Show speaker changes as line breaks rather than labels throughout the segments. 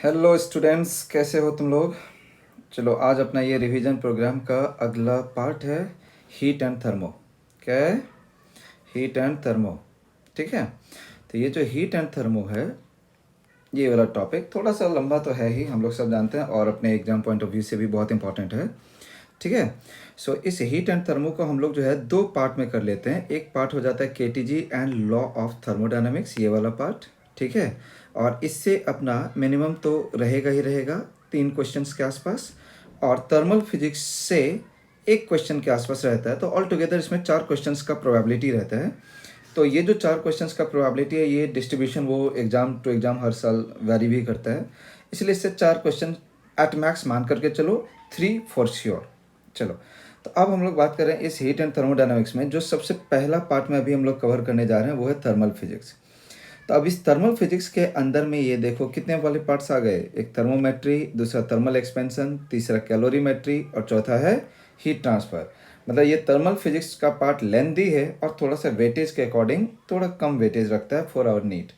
Hello students, कैसे हो तुम लोग। चलो, आज अपना ये रिवीजन प्रोग्राम का अगला पार्ट है हीट एंड थर्मो। क्या है? Heat and thermo. ठीक है। तो ये जो हीट एंड थर्मो है, ये वाला टॉपिक थोड़ा सा लंबा तो है ही, हम लोग सब जानते हैं, और अपने एग्जाम पॉइंट ऑफ व्यू से भी बहुत इंपॉर्टेंट है। ठीक है। सो इस हीट एंड थर्मो को हम लोग जो है दो पार्ट में कर लेते हैं। एक पार्ट हो जाता है KTG and law of thermodynamics, ये वाला पार्ट। ठीक है। और इससे अपना मिनिमम तो रहेगा ही रहेगा 3 क्वेश्चंस के आसपास, और थर्मल फिजिक्स से 1 क्वेश्चन के आसपास रहता है। तो ऑल टुगेदर इसमें 4 क्वेश्चंस का प्रोबेबिलिटी रहता है। तो ये जो 4 क्वेश्चंस का प्रोबेबिलिटी है, ये डिस्ट्रीब्यूशन वो एग्जाम टू एग्जाम हर साल वेरी भी करता है, इसलिए इससे 4 क्वेश्चन एट मैक्स मान करके चलो, 3 फॉर श्योर। चलो, तो अब हम लोग बात कर रहे हैं इस हीट एंड थर्मोडायनामिक्स में जो सबसे पहला पार्ट में अभी हम लोग कवर करने जा रहे हैं, वो है थर्मल फिजिक्स। तो अब इस थर्मल फिजिक्स के अंदर में ये देखो कितने वाले पार्ट्स आ गए। एक थर्मोमेट्री, दूसरा थर्मल एक्सपेंशन, तीसरा कैलोरीमेट्री, और चौथा है हीट ट्रांसफर। मतलब ये थर्मल फिजिक्स का पार्ट लेंदी है और थोड़ा सा वेटेज के अकॉर्डिंग थोड़ा कम वेटेज रखता है फॉर आवर नीड।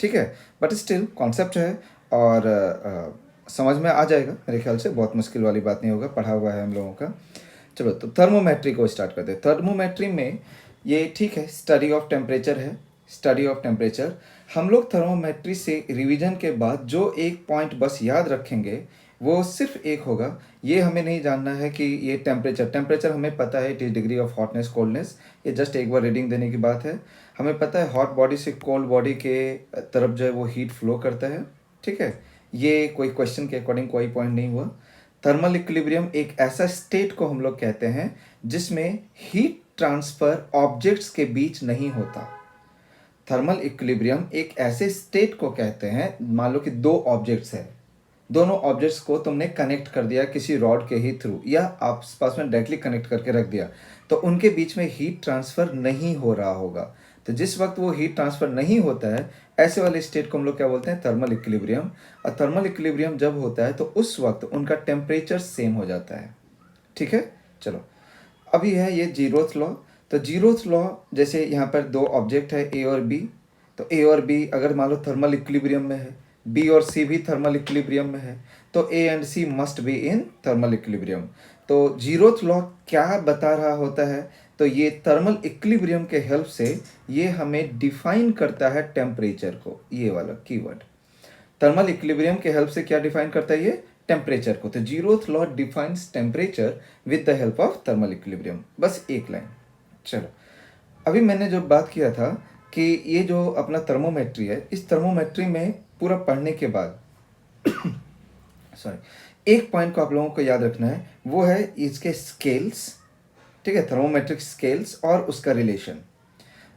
ठीक है। बट स्टिल कॉन्सेप्ट है, और समझ में आ जाएगा मेरे ख्याल से, बहुत मुश्किल वाली बात नहीं होगा, पढ़ा हुआ है हम लोगों का। चलो, तो थर्मोमेट्री को स्टार्ट करते हैं। थर्मोमेट्री में ये ठीक है, स्टडी ऑफ टेम्परेचर है। स्टडी ऑफ टेम्परेचर हम लोग थर्मोमेट्री से रिवीजन के बाद जो एक पॉइंट बस याद रखेंगे वो सिर्फ एक होगा। ये हमें नहीं जानना है कि ये टेम्परेचर टेम्परेचर हमें पता है, it is degree of hotness coldness, ये जस्ट एक बार रीडिंग देने की बात है। हमें पता है हॉट बॉडी से कोल्ड बॉडी के तरफ जो है वो हीट फ्लो करता है। ठीक है। ये कोई क्वेश्चन के अकॉर्डिंग कोई पॉइंट नहीं हुआ। थर्मल इक्विलिब्रियम एक ऐसा स्टेट को हम लोग कहते हैं जिसमें हीट ट्रांसफर ऑब्जेक्ट्स के बीच नहीं होता। थर्मल इक्विलिब्रियम एक ऐसे स्टेट को कहते हैं, मान लो कि दो ऑब्जेक्ट्स हैं, दोनों ऑब्जेक्ट्स को तुमने कनेक्ट कर दिया किसी रॉड के ही थ्रू, या आपस पास में डायरेक्टली कनेक्ट करके रख दिया, तो उनके बीच में हीट ट्रांसफर नहीं हो रहा होगा। तो जिस वक्त वो हीट ट्रांसफर नहीं होता है, ऐसे वाले स्टेट को हम लोग क्या बोलते हैं? Thermal equilibrium. और थर्मल इक्विलिब्रियम जब होता है तो उस वक्त उनका टेम्परेचर सेम हो जाता है। ठीक है। चलो, अभी है ये जीरोथ लॉ। तो जीरोथ लॉ, जैसे यहाँ पर दो ऑब्जेक्ट है ए और बी, तो ए और बी अगर मान लो थर्मल इक्विलिब्रियम में है, बी और सी भी थर्मल इक्विलिब्रियम में है, तो A and C must be in thermal equilibrium. तो जीरोथ लॉ क्या बता रहा होता है? तो ये थर्मल इक्विलिब्रियम के हेल्प से ये हमें डिफाइन करता है टेम्परेचर को, ये वाला कीवर्ड। थर्मल इक्विलिब्रियम के हेल्प से क्या डिफाइन करता है? ये टेम्परेचर को। तो zeroth law defines temperature with the help of thermal equilibrium. बस एक लाइन। चलो, अभी मैंने जो बात किया था कि ये जो अपना थर्मोमेट्री है, इस थर्मोमेट्री में पूरा पढ़ने के बाद सॉरी, एक पॉइंट को आप लोगों को याद रखना है, वो है इसके स्केल्स। ठीक है, थर्मोमेट्रिक स्केल्स और उसका रिलेशन।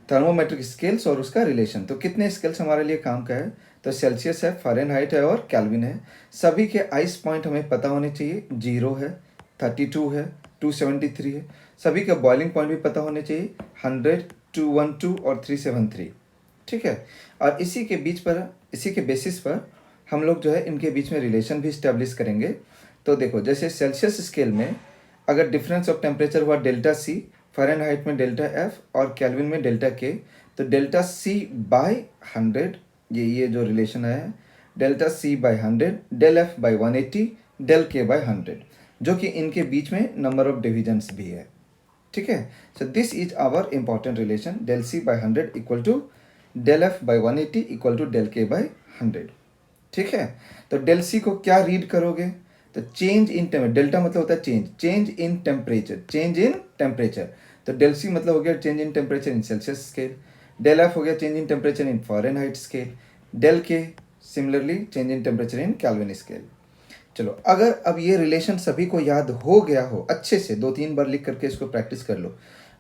थर्मोमेट्रिक स्केल्स और उसका रिलेशन, तो कितने स्केल्स हमारे लिए काम का है? तो सेल्सियस है, फ़ारेनहाइट है और केल्विन है। सभी के आइस पॉइंट हमें पता होने चाहिए, 0 है, 32 है, 273 है। सभी के बॉइलिंग पॉइंट भी पता होने चाहिए, 100, 212 और 373। ठीक है। और इसी के बीच पर, इसी के बेसिस पर हम लोग जो है इनके बीच में रिलेशन भी इस्टेब्लिश करेंगे। तो देखो, जैसे सेल्सियस स्केल में अगर डिफरेंस ऑफ टेम्परेचर हुआ डेल्टा सी, फ़ारेनहाइट में डेल्टा एफ और केल्विन में डेल्टा के, तो डेल्टा सी बाय 100, ये जो रिलेशन है, delta C by 100, del F by 180, del K by 100, जो कि इनके बीच में नंबर ऑफ डिविजन्स भी है। ठीक है। So this is our important relation, del C by 100 equal to del F by 180 equal to del K by 100। ठीक है। तो डेल सी को क्या रीड करोगे? तो चेंज इन टेम्परेचर, डेल्टा मतलब होता है change, change in temperature, change in temperature. तो डेल सी मतलब हो गया change in temperature in Celsius scale, del F हो गया change in temperature in Fahrenheit scale, del K similarly change in temperature in Kelvin scale. चलो, अगर अब ये रिलेशन सभी को याद हो गया हो, अच्छे से 2-3 बार लिख करके इसको प्रैक्टिस कर लो,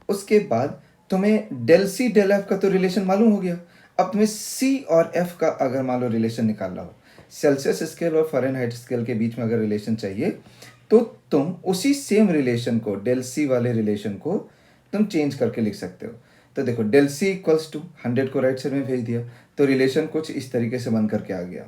उसके बाद तुम्हें डेल सी डेल एफ का तो रिलेशन मालूम हो गया। अब तुम्हें सी और एफ का अगर मान लो रिलेशन निकालना हो, सेल्सियस स्केल और फ़ारेनहाइट स्केल के बीच में अगर रिलेशन चाहिए, तो तुम उसी सेम रिलेशन को, डेल सी वाले रिलेशन को तुम चेंज करके लिख सकते हो। तो देखो, डेल सी इक्वल्स टू 100 को राइट साइड में भेज दिया, तो रिलेशन कुछ इस तरीके से बन करके आ गया।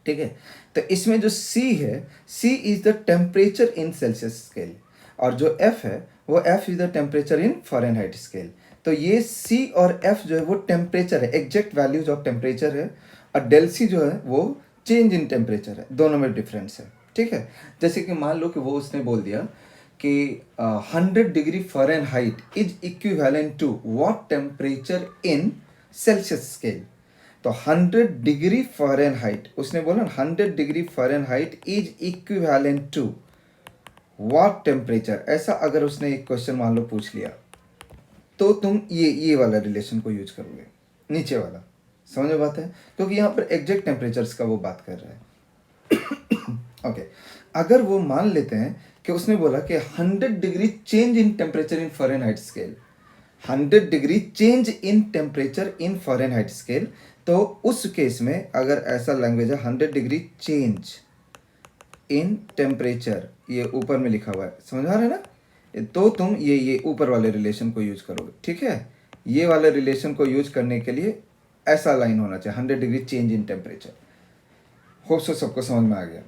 ठीक है। तो इसमें जो C है, C is the temperature in Celsius scale, और जो F है वो F is the temperature in Fahrenheit scale. तो ये C और F जो है वो टेम्परेचर है, एग्जैक्ट वैल्यूज ऑफ टेम्परेचर है, और डेल C जो है वो चेंज इन टेम्परेचर है, दोनों में डिफरेंस है, ठीक है। जैसे कि मान लो कि वो उसने बोल दिया कि 100 degree Fahrenheit is equivalent to what temperature in Celsius scale. तो 100 डिग्री फ़ारेनहाइट, उसने बोला 100 degree Fahrenheit is equivalent to what temperature, ऐसा अगर उसने एक क्वेश्चन मान लो पूछ लिया, तो तुम ये वाला रिलेशन को यूज करोगे, नीचे वाला। समझ में बात है, क्योंकि यहाँ पर एग्जैक्ट टेम्परेचर्स का वो बात कर रहा है। ओके, अगर वो मान लेते हैं कि उसने बोला कि 100 degree change in temperature in Fahrenheit scale, 100 degree change in temperature in Fahrenheit scale, तो उस केस में अगर ऐसा लैंग्वेज है 100 डिग्री चेंज इन टेम्परेचर, ये ऊपर में लिखा हुआ है, समझ आ रहा है ना, तो तुम ये ऊपर वाले रिलेशन को यूज करोगे, ठीक है। ये वाले रिलेशन को यूज करने के लिए ऐसा लाइन होना चाहिए, 100 degree change in temperature. Hope so सबको समझ में आ गया।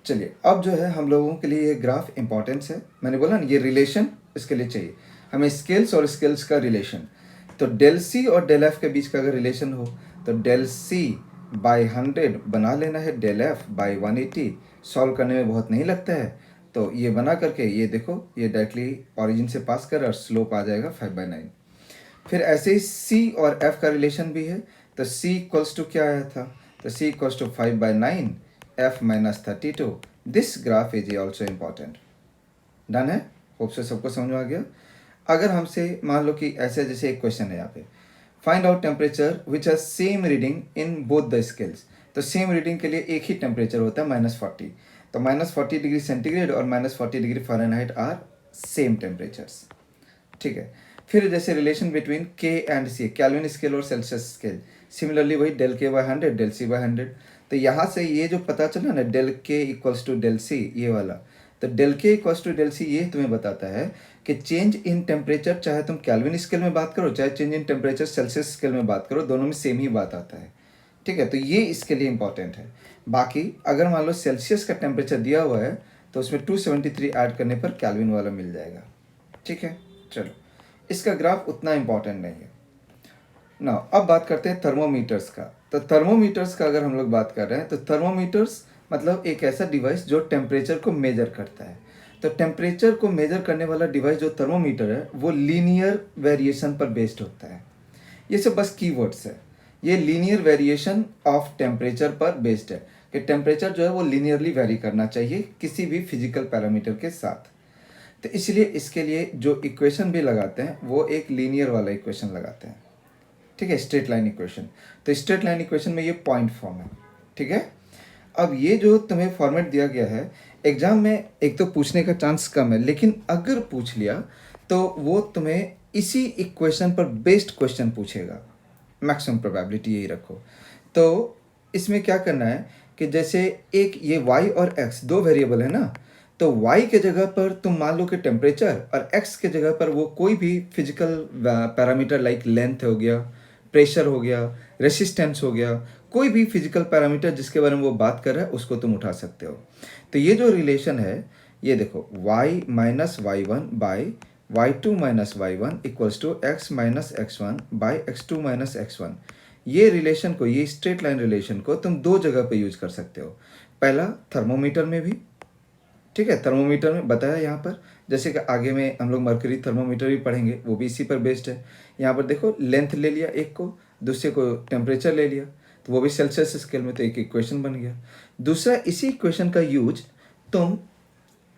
चलिए, अब जो है हम लोगों के लिए ये ग्राफ इंपॉर्टेंस है, मैंने बोला ना ये रिलेशन इसके लिए चाहिए हमें, स्केल्स और स्केल्स का रिलेशन। तो डेल सी और डेल एफ के बीच का अगर रिलेशन हो तो डेल सी बाई 100 बना लेना है डेल एफ बाई 180, सॉल्व करने में बहुत नहीं लगता है। तो ये बना करके ये देखो, ये डायरेक्टली ऑरिजिन से पास कर और स्लोप आ जाएगा 5/9। फिर ऐसे ही सी और एफ का रिलेशन भी है, तो सी इक्वल्स टू क्या आया था, तो C equals to 5/9 F minus 32। This graph is also important. Done है, होप से सबको समझ में आ गया। अगर हमसे मान लो कि ऐसे जैसे एक क्वेश्चन है यहाँ पे, find out temperature which has same reading in both the scales. तो सेम रीडिंग के लिए एक ही टेम्परेचर होता है -40, तो -40 डिग्री सेंटीग्रेड और -40 degree Fahrenheit are same temperatures, ठीक है। फिर जैसे relation between K and C, kelvin scale और सेल्सियस स्केल, सिमिलरली वही del K by 100 del C by 100। तो यहाँ से ये जो पता चला ना डेल के इक्वल्स टू डेल सी, ये वाला, तो डेल के इक्वल्स टू डेल सी ये तुम्हें बताता है कि चेंज इन टेम्परेचर, चाहे तुम केल्विन स्केल में बात करो चाहे change in temperature Celsius scale में बात करो, दोनों में सेम ही बात आता है, ठीक है। तो ये इसके लिए इंपॉर्टेंट है। बाकी अगर मान लो सेल्सियस का टेम्परेचर दिया हुआ है तो उसमें 273 ऐड करने पर केल्विन वाला मिल जाएगा, ठीक है। चलो, इसका ग्राफ उतना इंपॉर्टेंट नहीं है ना। अब बात करते हैं थर्मोमीटर्स का। तो थर्मोमीटर्स का अगर हम लोग बात कर रहे हैं तो थर्मोमीटर्स मतलब एक ऐसा डिवाइस जो टेम्परेचर को मेजर करता है। तो टेम्परेचर को मेजर करने वाला डिवाइस जो थर्मोमीटर है वो लीनियर वेरिएशन पर बेस्ड होता है। ये सब बस कीवर्ड्स है, ये लीनियर वेरिएशन ऑफ टेम्परेचर पर बेस्ड है कि टेम्परेचर जो है वो लीनियरली वेरी करना चाहिए किसी भी फिजिकल पैरामीटर के साथ। तो इसलिए इसके लिए जो इक्वेशन भी लगाते हैं वो एक लीनियर वाला इक्वेशन लगाते हैं, ठीक है, स्ट्रेट लाइन इक्वेशन। तो स्ट्रेट लाइन इक्वेशन में ये पॉइंट फॉर्म है, ठीक है। अब ये जो तुम्हें फॉर्मेट दिया गया है एग्जाम में, एक तो पूछने का चांस कम है, लेकिन अगर पूछ लिया तो वो तुम्हें इसी इक्वेशन पर बेस्ड क्वेश्चन पूछेगा, मैक्सिमम प्रोबेबिलिटी यही रखो। तो इसमें क्या करना है कि जैसे एक ये y और x दो वेरिएबल है ना, तो y के जगह पर तुम मान लो कि टेम्परेचर और x के जगह पर वो कोई भी फिजिकल पैरामीटर लाइक लेंथ हो गया, प्रेशर हो गया, रेसिस्टेंस हो गया, कोई भी फिजिकल पैरामीटर जिसके बारे में वो बात कर रहा है उसको तुम उठा सकते हो। तो ये जो रिलेशन है ये देखो, y minus y1 by y2 minus y1 equals to x minus x1 by x2 minus x1। ये रिलेशन को, ये स्ट्रेट लाइन रिलेशन को तुम दो जगह पे यूज कर सकते हो। पहला थर्मोमीटर में भी, ठीक है, थर्मोमीटर में बताया यहाँ पर, जैसे कि आगे में हम लोग मर्करी थर्मोमीटर भी पढ़ेंगे, वो भी इसी पर बेस्ड है। यहाँ पर देखो लेंथ ले लिया एक को, दूसरे को टेम्परेचर ले लिया, तो वो भी सेल्सियस स्केल में, तो एक इक्वेशन बन गया। दूसरा, इसी इक्वेशन का यूज तुम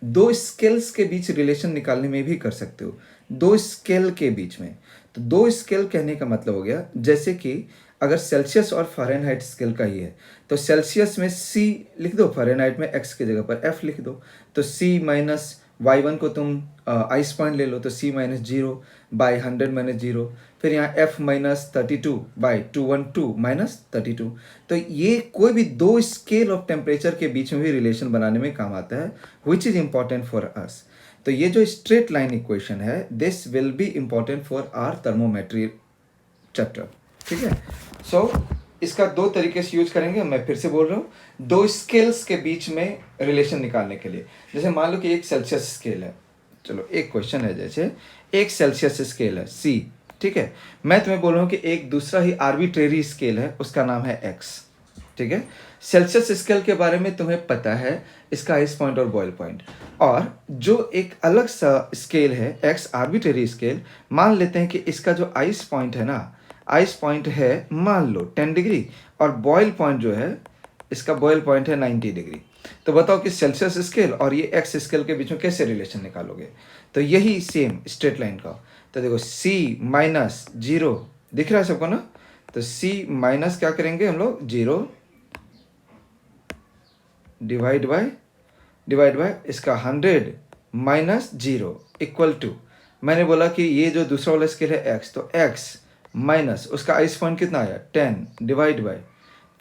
दो स्केल्स के बीच रिलेशन निकालने में भी कर सकते हो, दो स्केल के बीच में। तो दो स्केल कहने का मतलब हो गया, जैसे कि अगर सेल्सियस और फ़ारेनहाइट स्केल का ही है तो सेल्सियस में C लिख दो, फ़ारेनहाइट में x की जगह पर F लिख दो। तो C माइनस y1 को तुम आइस पॉइंट ले लो, तो C माइनस 0 बाई 100 माइनस 0। फिर यहाँ F माइनस 32 बाई 212 माइनस 32। तो ये कोई भी दो स्केल ऑफ टेम्परेचर के बीच में भी रिलेशन बनाने में काम आता है, which is important for us. तो ये जो स्ट्रेट लाइन इक्वेशन है, this will be important for our thermometry chapter, ठीक है। सो इसका दो तरीके से यूज करेंगे, मैं फिर से बोल रहा हूँ, दो स्केल्स के बीच में रिलेशन निकालने के लिए। जैसे मान लो कि एक सेल्सियस स्केल है, चलो एक क्वेश्चन है, जैसे एक सेल्सियस स्केल है C, ठीक है। मैं तुम्हें बोल रहा हूँ कि एक दूसरा ही आर्बिट्रेरी स्केल है, उसका नाम है X, ठीक है। सेल्सियस स्केल के बारे में तुम्हें पता है, इसका आइस पॉइंट और बॉयल पॉइंट। और जो एक अलग सा स्केल है एक्स आर्बिट्रेरी स्केल, मान लेते हैं कि इसका जो आइस पॉइंट है ना, आइस पॉइंट है मान लो 10 डिग्री, और बॉयल पॉइंट जो है, इसका बॉयल पॉइंट है 90 डिग्री। तो बताओ कि सेल्सियस स्केल और ये एक्स स्केल के बीच में कैसे रिलेशन निकालोगे। तो यही सेम स्ट्रेट लाइन का, तो देखो सी माइनस जीरो, दिख रहा है सबको ना, तो सी माइनस क्या करेंगे हम लोग, जीरो डिवाइड बाय इसका 100 माइनस जीरो इक्वल टू, मैंने बोला कि ये जो दूसरा वाला स्केल है एक्स, तो एक्स माइनस उसका आइस पॉइंट कितना आया 10 डिवाइड बाय,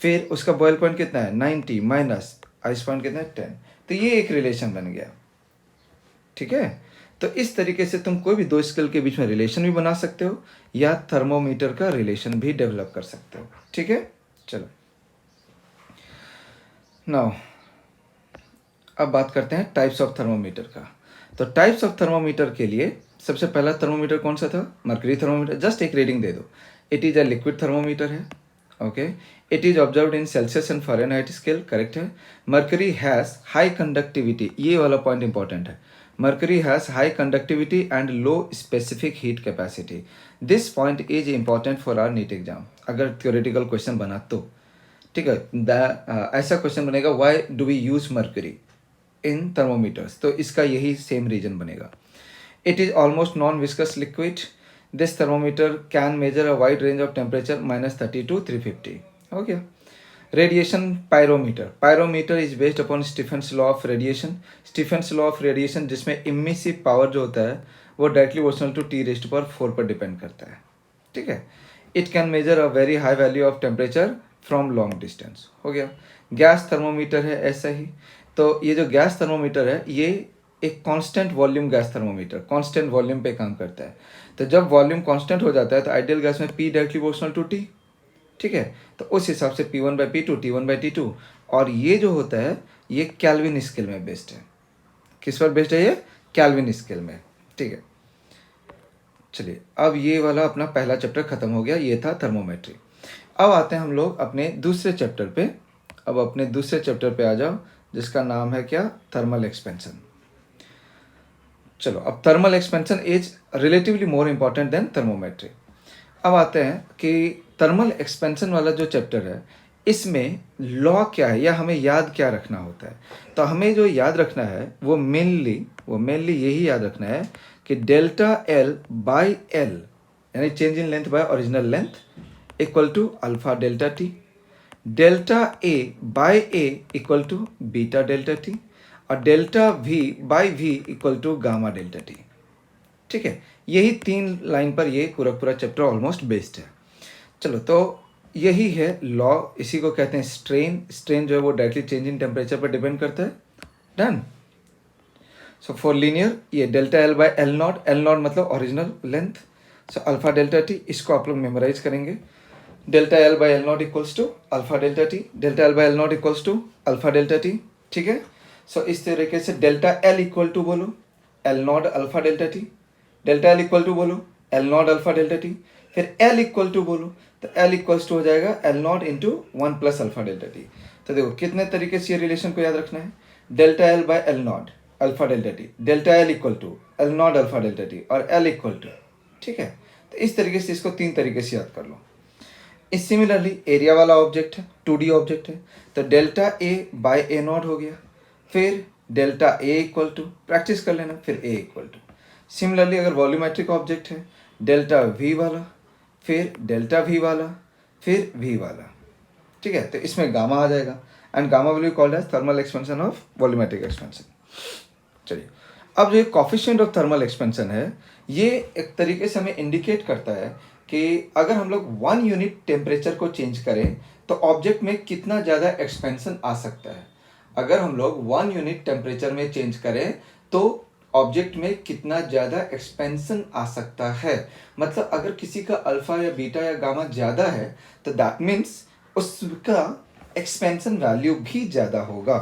फिर उसका बॉयल पॉइंट कितना है 90 माइनस आइस पॉइंट कितना है 10। तो ये एक रिलेशन बन गया, ठीक है। तो इस तरीके से तुम कोई भी दो स्केल के बीच में रिलेशन भी बना सकते हो, या थर्मोमीटर का रिलेशन भी डेवलप कर सकते हो, ठीक है। चलो नाउ अब बात करते हैं टाइप्स ऑफ थर्मोमीटर का। तो टाइप्स ऑफ थर्मोमीटर के लिए सबसे पहला थर्मोमीटर कौन सा था, मर्करी थर्मोमीटर। जस्ट एक रीडिंग दे दो, it is a liquid thermometer है, okay. It is observed in Celsius and Fahrenheit scale, correct है। मर्करी हैज़ हाई कंडक्टिविटी, ये वाला पॉइंट इंपॉर्टेंट है। Mercury has high conductivity and low specific heat capacity. This point is important for our NEET exam, अगर theoretical question बना तो, ठीक है। ऐसा क्वेश्चन बनेगा, why do we use mercury in thermometers, तो इसका यही सेम रीजन बनेगा। It is almost non viscous liquid, this thermometer can measure a wide range of temperature -30 to 350, हो गया। Radiation pyrometer, pyrometer is based upon Stephen's law of radiation. Stephen's law of radiation जिसमें emissive power जो होता है वो directly proportional to T⁴ पर depend करता है, ठीक है। It can measure a very high value of temperature from long distance, हो गया। गैस थर्मोमीटर है ऐसा ही। तो ये जो गैस थर्मोमीटर है ये एक constant volume gas thermometer, constant volume पे काम करता है। तो जब वॉल्यूम कांस्टेंट हो जाता है तो आइडियल गैस में P directly proportional to T, ठीक है। तो उस हिसाब से P1/P2 T1/T2, और ये जो होता है ये कैल्विन स्केल में बेस्ड है। किस पर बेस्ड है ये, कैल्विन स्केल में, ठीक है। चलिए अब ये वाला अपना पहला चैप्टर खत्म हो गया, ये था थर्मोमेट्री। अब आते हैं हम लोग अपने दूसरे चैप्टर पे। अब अपने दूसरे चैप्टर पे आ जाओ, जिसका नाम है क्या, थर्मल एक्सपेंशन। चलो अब thermal expansion is relatively more important than thermometry. अब आते हैं कि थर्मल एक्सपेंशन वाला जो चैप्टर है इसमें लॉ क्या है या हमें याद क्या रखना होता है। तो हमें जो याद रखना है वो मेनली यही याद रखना है कि डेल्टा एल बाई एल, यानी change in length by original length, equal to alpha delta T. Delta A by A equal to beta delta T, और delta V by V equal to gamma delta T, ठीक है। यही 3 line पर ये पूरा chapter almost based है। चलो तो यही है लॉ, इसी को कहते हैं स्ट्रेन। स्ट्रेन जो है वो डायरेक्टली चेंज इन टेम्परेचर पर डिपेंड करता है, डन। सो फॉर लीनियर ये delta L by L naught मतलब original length, so alpha delta T, इसको आप लोग मेमोराइज करेंगे। Delta L by L naught equals to alpha delta T, delta L by L naught equals to alpha delta T, ठीक है। So इस तरीके से डेल्टा एल इक्वल टू बोलो L naught alpha delta T, delta L equal to बोलो L naught alpha delta T, फिर L equal to बोलो तो एल इक्वल्स टू हो जाएगा L not into 1 plus alpha delta T. तो देखो कितने तरीके से ये रिलेशन को याद रखना है, delta L by L naught alpha delta T, delta L equal to L naught alpha delta T, और एल इक्वल टू, ठीक है। तो इस तरीके से इसको 3 तरीके से याद कर लो। इस सिमिलरली एरिया वाला ऑब्जेक्ट है, 2D ऑब्जेक्ट है, तो delta A by A naught हो गया, फिर delta A equal to, practice कर लेना, फिर ए इक्वल टू। सिमिलरली अगर वॉल्यूमेट्रिक ऑब्जेक्ट है, डेल्टा वी वाला, फिर डेल्टा वी वाला, फिर वी वाला, ठीक है। तो इसमें गामा आ जाएगा, and gamma will be called as thermal expansion of volumetric expansion. चलिए अब जो कॉफिशिएंट ऑफ थर्मल एक्सपेंशन है ये एक तरीके से हमें इंडिकेट करता है कि अगर हम लोग 1 यूनिट टेम्परेचर को चेंज करें तो ऑब्जेक्ट में कितना ज़्यादा एक्सपेंशन आ सकता है। अगर हम लोग 1 यूनिट टेम्परेचर में चेंज करें तो ऑब्जेक्ट में कितना ज़्यादा एक्सपेंशन आ सकता है। मतलब अगर किसी का अल्फा या बीटा या गामा ज़्यादा है तो दैट मीन्स उसका एक्सपेंशन वैल्यू भी ज़्यादा होगा,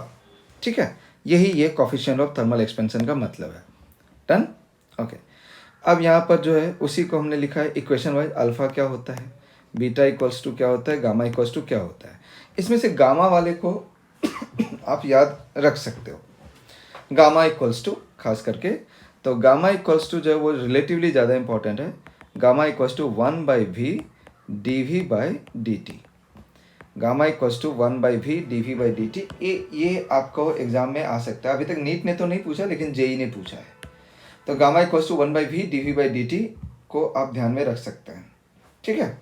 ठीक है। यही ये कॉफिशिएंट ऑफ थर्मल एक्सपेंशन का मतलब है, डन, ओके। अब यहाँ पर जो है उसी को हमने लिखा है इक्वेशन वाइज, अल्फा क्या होता है, बीटा इक्वल्स टू क्या होता है, गामा इक्वल्स टू क्या होता है। इसमें से गामा वाले को आप याद रख सकते हो, गामा इक्वल्स टू, खास करके तो गामा इक्वल्स टू जो है वो रिलेटिवली ज़्यादा इंपॉर्टेंट है। Gamma equals to 1/v dv/dt, gamma equals to 1/v dv/dt। ये आपको एग्जाम में आ सकता है, अभी तक नीट ने तो नहीं पूछा लेकिन जेई ने पूछा है। तो gamma equals to 1/v dv/dt को आप ध्यान में रख सकते हैं, ठीक है।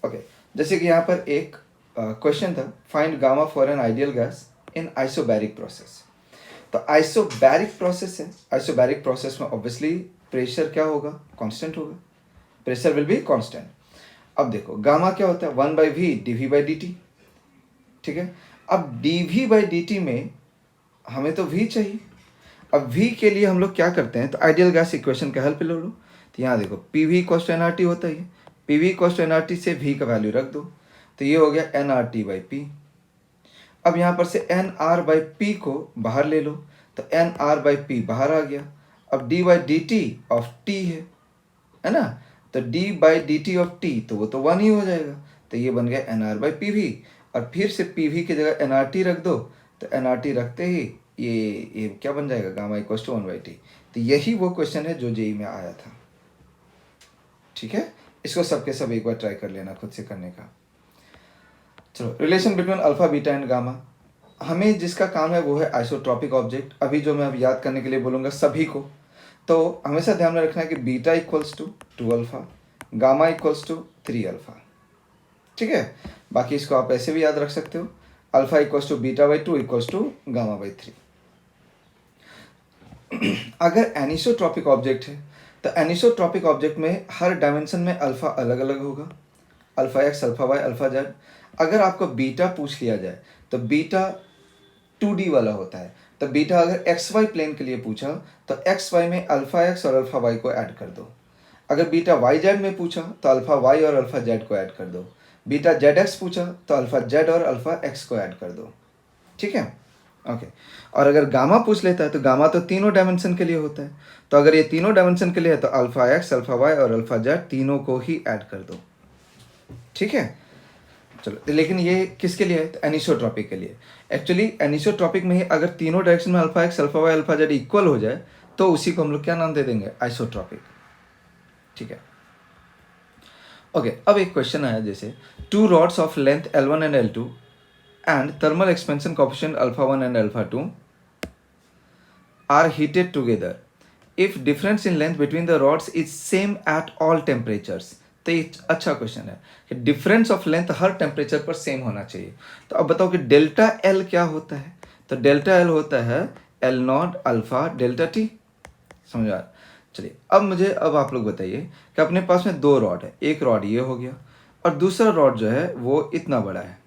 ओके, जैसे कि यहाँ पर एक क्वेश्चन था, find gamma for an ideal gas in isobaric process. तो आइसोबैरिक प्रोसेस है, आइसोबैरिक प्रोसेस में ऑब्वियसली प्रेशर क्या होगा, कांस्टेंट होगा, प्रेशर विल बी कांस्टेंट। अब देखो गामा क्या होता है, 1/v dv/dt, ठीक है। अब dv/dt में हमें तो v चाहिए। अब v के लिए हम लोग क्या करते हैं, तो आइडियल गैस इक्वेशन का हेल्प ले लो। तो यहाँ देखो pv इक्वल्स टू nRT होता है, pv इक्वल्स टू nRT से v का वैल्यू रख दो, तो ये हो गया nRT/p। अब यहाँ पर से nR/p को बाहर ले लो, तो nR/p बाहर आ गया। अब d/dt ऑफ t है ना, तो d/dt ऑफ t तो वो तो 1 ही हो जाएगा, तो ये बन गया nR/pv। और फिर से pv की जगह nRT रख दो, तो nRT रखते ही ये क्या बन जाएगा, गामा इक्वल्स टू 1/t। तो यही वो क्वेश्चन है जो जेई में आया था, ठीक है। इसको सबके सब एक बार ट्राई कर लेना खुद से करने का। चलो, relation between alpha beta and gamma, हमें जिसका काम है वो है आइसोट्रॉपिक ऑब्जेक्ट। अभी जो मैं अब याद करने के लिए बोलूँगा सभी को, तो हमेशा ध्यान में रखना है कि beta equals to 2 alpha, gamma equals to 3 alpha, ठीक है। बाकी इसको आप ऐसे भी याद रख सकते हो, alpha equals to beta equals to gamma. अगर एनिसोट्रॉपिक ऑब्जेक्ट है तो एनिसोट्रॉपिक ऑब्जेक्ट में हर डायमेंशन में अल्फा अलग अलग होगा, alpha X, alpha Y, alpha Z. अगर आपको बीटा पूछ लिया जाए तो बीटा 2D वाला होता है, तो बीटा अगर एक्स वाई प्लेन के लिए पूछा तो एक्स वाई में अल्फा एक्स और अल्फा वाई को ऐड कर दो। अगर बीटा वाई जेड में पूछा तो अल्फा वाई और अल्फा जेड को ऐड कर दो। बीटा जेड एक्स पूछा तो अल्फा जेड और अल्फा एक्स को ऐड कर दो, ठीक है। ओके, और अगर गामा पूछ लेता है तो गामा तो तीनों डायमेंशन के लिए होता है, तो अगर ये तीनों डायमेंशन के लिए है तो अल्फा एक्स, अल्फा वाई और अल्फा जेड तीनों को ही ऐड कर दो, ठीक है। चलो, लेकिन ये किसके लिए है, तो एनिसोट्रॉपिक के लिए। एक्चुअली एनिसोट्रॉपिक में ही अगर तीनों डायरेक्शन में alpha X, alpha Y, alpha Z equal हो जाए तो उसी को हम लोग क्या नाम दे देंगे, आइसोट्रॉपिक, ठीक है। ओके, अब एक क्वेश्चन आया, जैसे 2 rods of length L1 and L2 and thermal expansion coefficient alpha 1 and alpha 2 are heated together if difference in length between the rods is same at all temperatures। तो ये अच्छा question है कि difference of length her temperature पर same होना चाहिए। तो अब बताओ कि डेल्टा एल क्या होता है, तो डेल्टा एल होता है L0 अल्फा डेल्टा टी, समझा। चलिए, अब आप लोग बताइए कि अपने पास में 2 रॉड है, एक रॉड ये हो गया और दूसरा रॉड जो है वो इतना बड़ा है,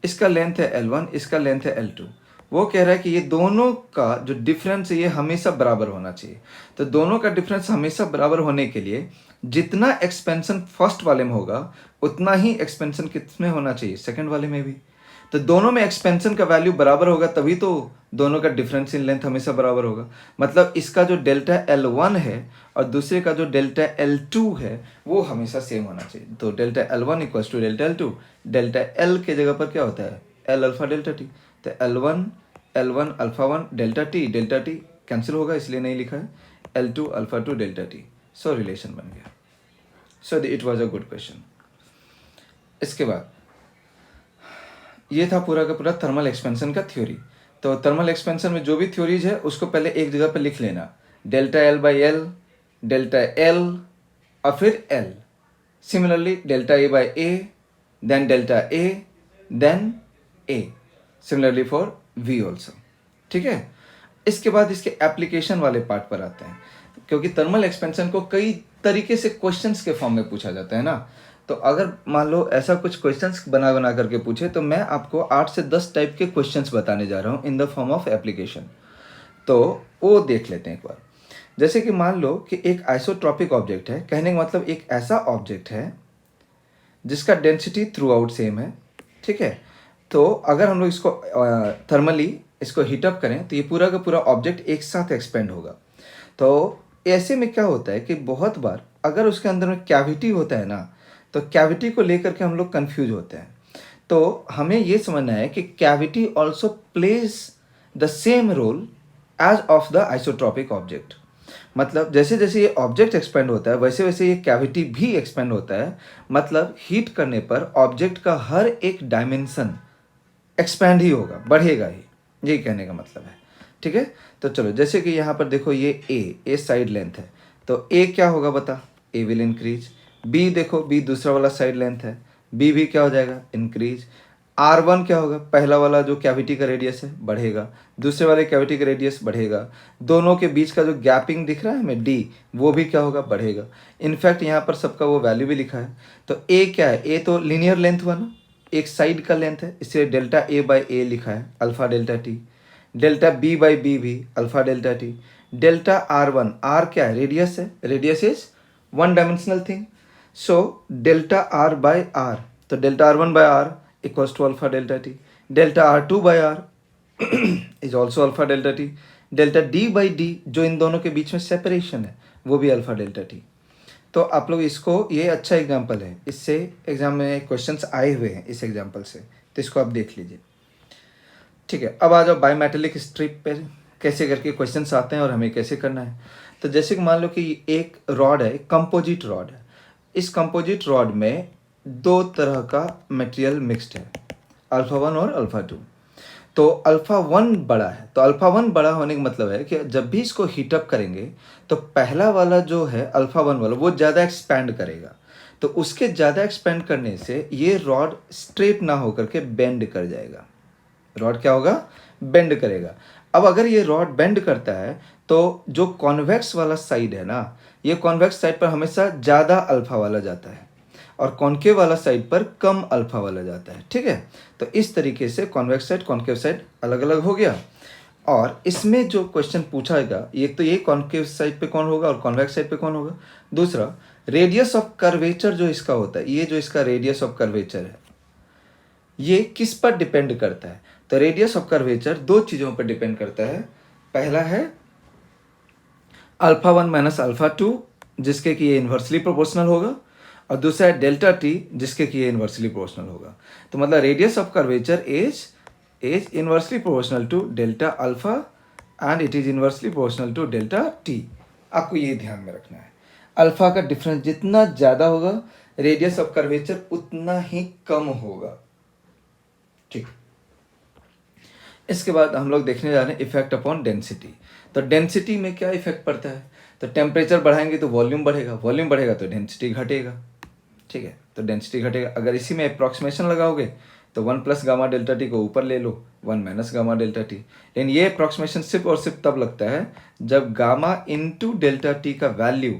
इसका लेंथ है L1, इसका लेंथ है L2। वो कह रहा है कि ये दोनों का जो डिफरेंस है ये हमेशा बराबर होना चाहिए। तो दोनों का डिफरेंस हमेशा बराबर होने के लिए जितना एक्सपेंशन फर्स्ट वाले में होगा उतना ही एक्सपेंशन किसमें होना चाहिए, सेकंड वाले में भी। तो दोनों में एक्सपेंशन का वैल्यू बराबर होगा तभी तो दोनों का डिफरेंस इन लेंथ हमेशा बराबर होगा। मतलब इसका जो डेल्टा L1 है और दूसरे का जो डेल्टा L2 है वो हमेशा सेम होना चाहिए। तो delta L1 equals to delta L2, delta L के जगह पर क्या होता है, L अल्फा डेल्टा टी। तो L1 alpha 1 delta T cancel होगा इसलिए नहीं लिखा है, L2 अल्फा 2 डेल्टा टी। सो रिलेशन बन गया। So it was a good question. इसके बाद ये था पूरा का पूरा थर्मल एक्सपेंशन का थ्योरी। तो थर्मल एक्सपेंशन में जो भी थ्योरीज है उसको पहले एक जगह पर लिख लेना, डेल्टा L/L, डेल्टा L और फिर L। Similarly delta A/A, then delta A, then A। Similarly for V also, ठीक है। इसके बाद इसके एप्लीकेशन वाले पार्ट पर आते हैं, क्योंकि थर्मल एक्सपेंशन को कई तरीके से क्वेश्चंस के फॉर्म में पूछा जाता है ना। तो अगर मान लो ऐसा कुछ क्वेश्चंस बना करके पूछे तो मैं आपको 8 से 10 टाइप के क्वेश्चंस बताने जा रहा हूँ in the form of application. तो वो देख लेते हैं एक बार। जैसे कि मान लो कि एक आइसोट्रॉपिक ऑब्जेक्ट है, कहने का मतलब एक ऐसा ऑब्जेक्ट है जिसका डेंसिटी थ्रू आउट सेम है, ठीक है। तो अगर हम लोग इसको थर्मली इसको हीटअप करें तो ये पूरा का पूरा ऑब्जेक्ट एक साथ एक्सपेंड होगा। तो ऐसे में क्या होता है कि बहुत बार अगर उसके अंदर में कैविटी होता है ना, तो कैविटी को लेकर के हम लोग कंफ्यूज होते हैं। तो हमें ये समझना है कि cavity also plays the same role as of the isotropic object. मतलब जैसे जैसे ये ऑब्जेक्ट एक्सपेंड होता है वैसे वैसे ये कैविटी भी एक्सपेंड होता है। मतलब हीट करने पर ऑब्जेक्ट का हर एक डायमेंशन एक्सपैंड ही होगा, बढ़ेगा ही, यही कहने का मतलब है। ठीक है, तो चलो जैसे कि यहाँ पर देखो ये ए साइड लेंथ है, तो ए क्या होगा बता, ए विल इंक्रीज। बी देखो, बी दूसरा वाला साइड लेंथ है, बी भी क्या हो जाएगा, इंक्रीज। R1 क्या होगा, पहला वाला जो कैविटी का रेडियस है बढ़ेगा, दूसरे वाले कैविटी का रेडियस बढ़ेगा, दोनों के बीच का जो गैपिंग दिख रहा है हमें डी, वो भी क्या होगा, बढ़ेगा। इनफैक्ट यहाँ पर सबका वो वैल्यू भी लिखा है। तो ए क्या है, ए तो लीनियर लेंथ हुआ ना, एक साइड का लेंथ है, इसलिए डेल्टा ए बाई ए लिखा है, alpha delta T. Delta B by B भी alpha delta T. Delta R1, R क्या है, रेडियस है, radius is one dimensional thing, so delta R by R, तो delta R1 by R equals to alpha delta T. डेल्टा R2 by R is also alpha delta T. Delta D by D, जो इन दोनों के बीच में separation है, वो भी अल्फा डेल्टा टी। तो आप लोग इसको, ये अच्छा एग्जाम्पल है, इससे एग्जाम में क्वेश्चंस आए हुए हैं इस एग्जाम्पल से, तो इसको आप देख लीजिए। ठीक है, अब आ जाओ बायोमेटेलिक स्ट्रिप पे कैसे करके क्वेश्चंस आते हैं और हमें कैसे करना है। तो जैसे कि मान लो कि एक रॉड है, कंपोजिट रॉड है, इस कंपोजिट रॉड में दो तरह का मटेरियल मिक्स्ड है, अल्फा 1 और अल्फा 2। तो अल्फा 1 बड़ा है, तो अल्फा 1 बड़ा होने का मतलब है कि जब भी इसको हीटअप करेंगे तो पहला वाला जो है अल्फा 1 वाला वो ज़्यादा एक्सपैंड करेगा, तो उसके ज़्यादा एक्सपेंड करने से ये रॉड स्ट्रेट ना होकर के बेंड कर जाएगा। रॉड क्या होगा, बेंड करेगा। अब अगर ये रॉड बेंड करता है तो जो कॉन्वेक्स वाला साइड है ना, ये कॉन्वेक्स साइड पर हमेशा ज़्यादा अल्फा वाला जाता है और कॉन्केव वाला साइड पर कम अल्फा वाला जाता है। ठीक है, तो इस तरीके से कॉन्वेक्स साइड कॉन्केव साइड अलग अलग हो गया। और इसमें जो क्वेश्चन पूछाएगा, एक तो ये कॉन्केव साइड पे कौन होगा और कॉन्वेक्स साइड पे कौन होगा। दूसरा, रेडियस ऑफ कर्वेचर जो इसका होता है, ये जो इसका रेडियस ऑफ कर्वेचर है ये किस पर डिपेंड करता है। तो रेडियस ऑफ कर्वेचर दो चीज़ों पर डिपेंड करता है। पहला है अल्फा 1 माइनस अल्फा 2, जिसके कि ये इन्वर्सली प्रोपोर्शनल होगा, और दूसरा है डेल्टा टी, जिसके कि ये इन्वर्सली प्रोपोर्शनल होगा। तो मतलब radius of curvature is inversely proportional to delta alpha and it is inversely proportional to delta T. आपको ये ध्यान में रखना है, अल्फा का डिफरेंस जितना ज़्यादा होगा रेडियस ऑफ कर्वेचर उतना ही कम होगा। ठीक, इसके बाद हम लोग देखने जा रहे हैं इफेक्ट अपॉन डेंसिटी। तो डेंसिटी में क्या इफेक्ट पड़ता है, तो टेम्परेचर बढ़ाएंगे तो वॉल्यूम बढ़ेगा, वॉल्यूम बढ़ेगा तो डेंसिटी घटेगा। ठीक है, तो डेंसिटी घटेगा। अगर इसी में अप्रॉक्सीमेशन लगाओगे तो 1 प्लस गामा डेल्टा टी को ऊपर ले लो, 1 माइनस गामा डेल्टा टी। लेकिन ये अप्रॉक्सीमेशन सिर्फ और सिर्फ तब लगता है जब गामा इंटू डेल्टा टी का वैल्यू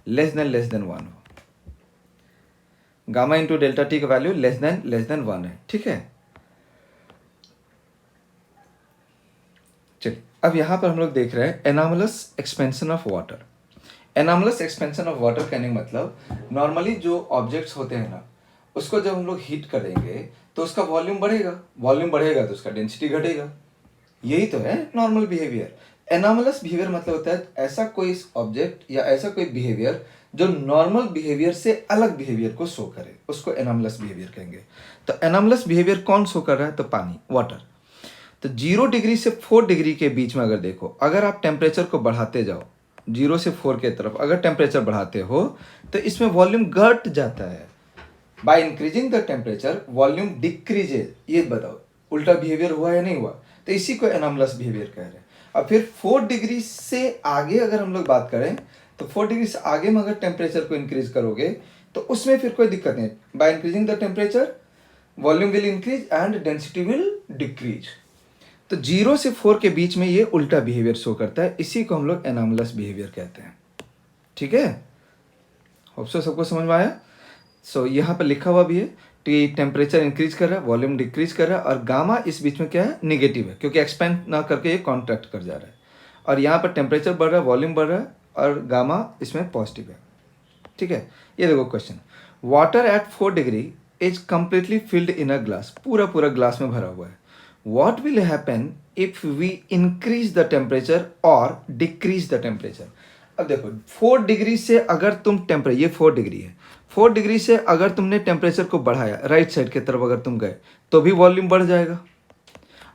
लेस देन 1 हो। गामा इंटू डेल्टा टी का वैल्यू लेस देन 1 है। ठीक है, चलिए अब यहाँ पर हम लोग देख रहे हैं anomalous expansion of water. Anomalous expansion of water कहने का मतलब नॉर्मली जो ऑब्जेक्ट्स होते हैं ना, उसको जब हम लोग हीट करेंगे तो उसका वॉल्यूम बढ़ेगा, वॉल्यूम बढ़ेगा तो उसका डेंसिटी घटेगा। यही तो है नॉर्मल बिहेवियर। एनामलस बिहेवियर मतलब होता है ऐसा कोई ऑब्जेक्ट या ऐसा कोई बिहेवियर जो नॉर्मल बिहेवियर से अलग बिहेवियर को शो करे, उसको एनामलस बिहेवियर कहेंगे। तो एनामलस बिहेवियर कौन शो कर रहा है, तो पानी, वाटर। तो 0 डिग्री से 4 डिग्री के बीच में अगर देखो, अगर आप टेम्परेचर को बढ़ाते जाओ 0 से 4 के तरफ, अगर टेम्परेचर बढ़ाते हो तो इसमें वॉल्यूम घट जाता है। By increasing the temperature volume decreases. ये बताओ उल्टा बिहेवियर हुआ या नहीं हुआ, तो इसी को एनामलस बिहेवियर कह रहे हैं। अब फिर 4 डिग्री से आगे अगर हम लोग बात करें तो 4 डिग्री से आगे में अगर टेम्परेचर को इंक्रीज करोगे तो उसमें फिर कोई दिक्कत नहीं। By increasing the temperature volume will increase and density will decrease. तो 0 से 4 के बीच में ये उल्टा बिहेवियर शो करता है, इसी को हम लोग एनामलस बिहेवियर कहते हैं। ठीक है, होप सो सबको समझ में आया। सो यहाँ पर लिखा हुआ भी है कि टेम्परेचर इंक्रीज कर रहा है, वॉल्यूम डिक्रीज कर रहा है, और गामा इस बीच में क्या है, निगेटिव है, क्योंकि एक्सपेंड ना करके ये कॉन्ट्रैक्ट कर जा रहा है। और यहाँ पर टेम्परेचर बढ़ रहा है, वॉल्यूम बढ़ रहा है, और गामा इसमें पॉजिटिव है। ठीक है, ये देखो question, water at 4 degree is completely filled in a glass, पूरा पूरा ग्लास में भरा हुआ है। What will happen if we increase the temperature or decrease the temperature? अब देखो 4 डिग्री से अगर तुम टेम्परेचर, ये 4 डिग्री है, 4 डिग्री से अगर तुमने टेम्परेचर को बढ़ाया, राइट साइड की तरफ अगर तुम गए तो भी वॉल्यूम बढ़ जाएगा।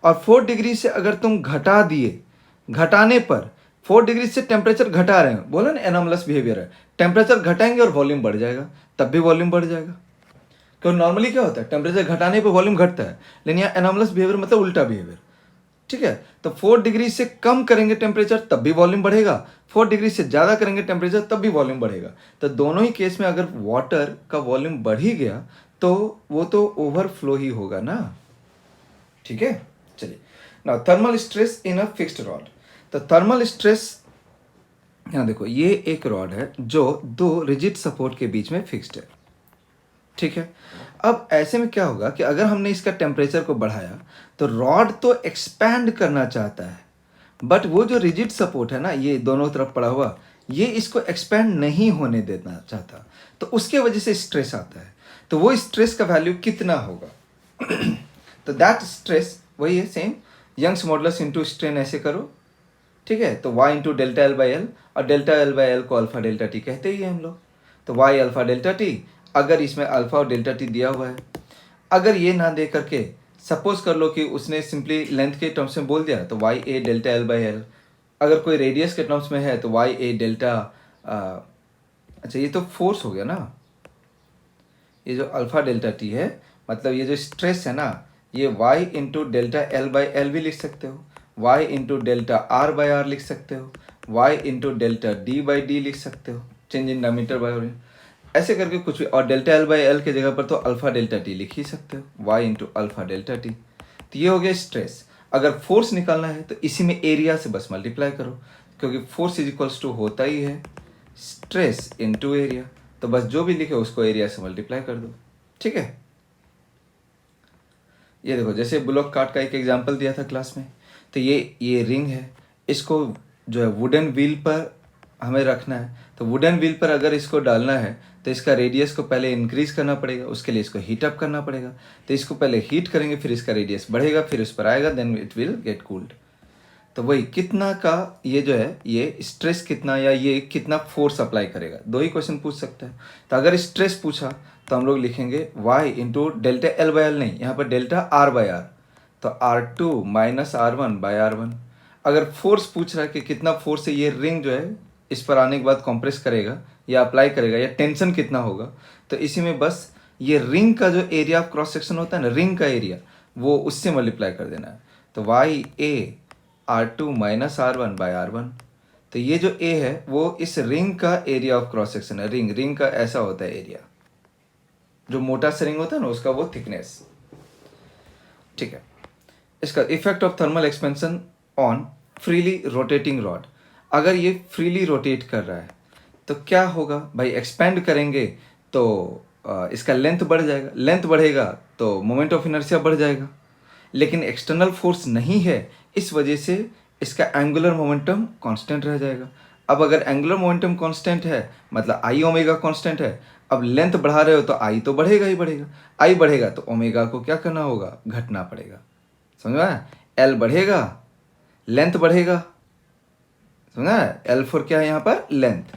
और 4 डिग्री से अगर तुम घटा दिए, घटाने पर 4 डिग्री से टेम्परेचर घटा रहे हैं, बोला ना एनोमलस बिहेवियर है, टेम्परेचर घटाएंगे और वॉल्यूम बढ़ जाएगा, तब भी वॉल्यूम बढ़ जाएगा। क्यों नॉर्मली क्या होता है, टेम्परेचर घटाने पर वॉल्यूम घटता है, लेकिन यहाँ एनोमलस बिहेवियर मतलब उल्टा बिहेवियर। ठीक है, तो 4 डिग्री से कम करेंगे टेम्परेचर तब भी वॉल्यूम बढ़ेगा, 4 डिग्री से ज़्यादा करेंगे टेम्परेचर तब भी वॉल्यूम बढ़ेगा। तो दोनों ही केस में अगर वाटर का वॉल्यूम बढ़ ही गया तो वो तो ओवरफ्लो ही होगा ना। ठीक है, चलिए ना, thermal stress in a fixed rod. तो थर्मल स्ट्रेस, यहाँ देखो ये एक रॉड है जो दो रिजिड सपोर्ट के बीच में फिक्स्ड है। ठीक है, अब ऐसे में क्या होगा कि अगर हमने इसका टेम्परेचर को बढ़ाया तो रॉड तो एक्सपैंड करना चाहता है, बट वो जो रिजिड सपोर्ट है ना, ये दोनों तरफ पड़ा हुआ, ये इसको एक्सपैंड नहीं होने देना चाहता, तो उसके वजह से स्ट्रेस आता है। तो वो स्ट्रेस का वैल्यू कितना होगा तो दैट स्ट्रेस वही है same, Young's modulus into strain ऐसे करो। ठीक है, तो y into delta L by L, और डेल्टा एल बाई एल को अल्फा डेल्टा टी कहते ही हैं हम लोग। तो y अल्फा डेल्टा टी, अगर इसमें अल्फा और डेल्टा टी दिया हुआ है, अगर ये ना दे करके सपोज कर लो कि उसने सिंपली लेंथ के टर्म्स में बोल दिया, तो Y A delta L by L. अगर कोई रेडियस के टर्म्स में है तो वाई ए डेल्टा, अच्छा ये तो फोर्स हो गया ना, ये जो अल्फा डेल्टा टी है मतलब ये जो स्ट्रेस है ना, ये Y into delta L by L भी लिख सकते हो, Y into delta R by R लिख सकते हो, Y into delta D by D लिख सकते हो, change in diameter by volume, ऐसे करके कुछ भी। और डेल्टा एल बाई एल के जगह पर तो अल्फा डेल्टा टी लिख ही सकते हो, Y into alpha delta T. तो ये हो गया स्ट्रेस। अगर फोर्स निकालना है तो इसी में एरिया से बस मल्टीप्लाई करो, क्योंकि फोर्स इज इक्वल्स टू होता ही है स्ट्रेस इंटू एरिया, तो बस जो भी लिखे उसको एरिया से मल्टीप्लाई कर दो। ठीक है, ये देखो जैसे ब्लॉक कार्ट का एक एग्जांपल दिया था क्लास में, तो ये रिंग है, इसको जो है वुडन व्हील पर हमें रखना है। तो वुडन व्हील पर अगर इसको डालना है तो इसका रेडियस को पहले इंक्रीज करना पड़ेगा, उसके लिए इसको हीट अप करना पड़ेगा। तो इसको पहले हीट करेंगे, फिर इसका रेडियस बढ़ेगा, फिर उस पर आएगा, then it will get cooled. तो वही कितना का ये जो है, ये स्ट्रेस कितना या ये कितना फोर्स अप्लाई करेगा, दो ही क्वेश्चन पूछ सकता है। तो अगर स्ट्रेस पूछा तो हम लोग लिखेंगे y into delta L by L, नहीं यहाँ पर डेल्टा आर बाई आर, तो R2 minus R1 by R1। अगर फोर्स पूछ रहा है कि कितना फोर्स से ये रिंग जो है इस पर आने के बाद कंप्रेस करेगा या अप्लाई करेगा, या टेंशन कितना होगा, तो इसी में बस ये रिंग का जो एरिया ऑफ क्रॉस सेक्शन होता है ना, रिंग का एरिया, वो उससे मल्टीप्लाई कर देना है। तो Y A R2 minus R1 by R1। तो ये जो A है वो इस रिंग का एरिया ऑफ क्रॉस सेक्शन है। रिंग का ऐसा होता है एरिया, जो मोटा सा रिंग होता है ना उसका वो थिकनेस। ठीक है, इसका effect of thermal expansion on freely rotating rod. अगर ये फ्रीली रोटेट कर रहा है तो क्या होगा भाई, एक्सपेंड करेंगे तो इसका लेंथ बढ़ जाएगा, लेंथ बढ़ेगा तो मोमेंट ऑफ इनर्शिया बढ़ जाएगा, लेकिन एक्सटर्नल फोर्स नहीं है, इस वजह से इसका एंगुलर मोमेंटम कांस्टेंट रह जाएगा। अब अगर एंगुलर मोमेंटम कांस्टेंट है मतलब आई ओमेगा कांस्टेंट है, अब लेंथ बढ़ा रहे हो तो आई तो बढ़ेगा ही बढ़ेगा, आई बढ़ेगा तो ओमेगा को क्या करना होगा, घटना पड़ेगा। समझ में, एल बढ़ेगा लेंथ बढ़ेगा, समझा। एल फोर क्या है यहाँ पर, लेंथ,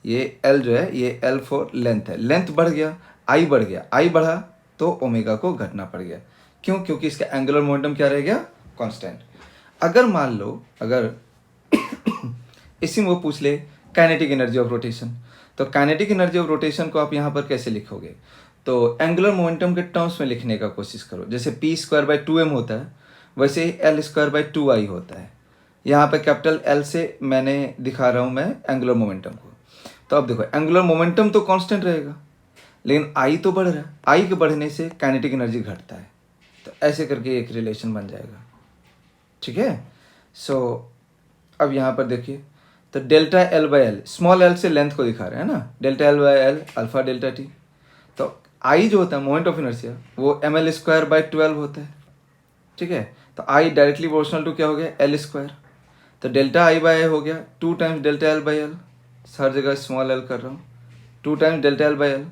ये एल जो है ये एल फोर लेंथ है, लेंथ बढ़ गया, आई बढ़ गया, आई बढ़ा तो ओमेगा को घटना पड़ गया। क्यों, क्योंकि इसका एंगुलर मोमेंटम क्या रह गया, कांस्टेंट। अगर मान लो अगर इसी में वो पूछ ले काइनेटिक एनर्जी ऑफ रोटेशन, तो काइनेटिक एनर्जी ऑफ रोटेशन को आप यहाँ पर कैसे लिखोगे, तो एंगुलर मोमेंटम के टर्म्स में लिखने का कोशिश करो। जैसे पी स्क्वायर बाई 2m होता है, वैसे ही एल स्क्वायर बाई 2i होता है। यहाँ पे कैपिटल एल से मैंने दिखा रहा हूँ मैं एंगुलर मोमेंटम को। तो अब देखो एंगुलर मोमेंटम तो कांस्टेंट रहेगा, लेकिन आई तो बढ़ रहा है, आई के बढ़ने से काइनेटिक एनर्जी घटता है। तो ऐसे करके एक रिलेशन बन जाएगा। ठीक है, सो अब यहाँ पर देखिए, तो delta L by L, small L से लेंथ को दिखा रहे हैं ना, delta L by L alpha delta T. तो आई जो होता है मोमेंट ऑफ इनर्शिया वो एम एल स्क्वायर बाई 12 होता है। ठीक है, तो आई डायरेक्टली प्रोपोर्शनल टू क्या हो गया, एल स्क्वायर। तो डेल्टा आई बाई हो गया 2 times delta L by L, हर जगह स्मॉल एल कर रहा हूँ, 2 times delta L by L.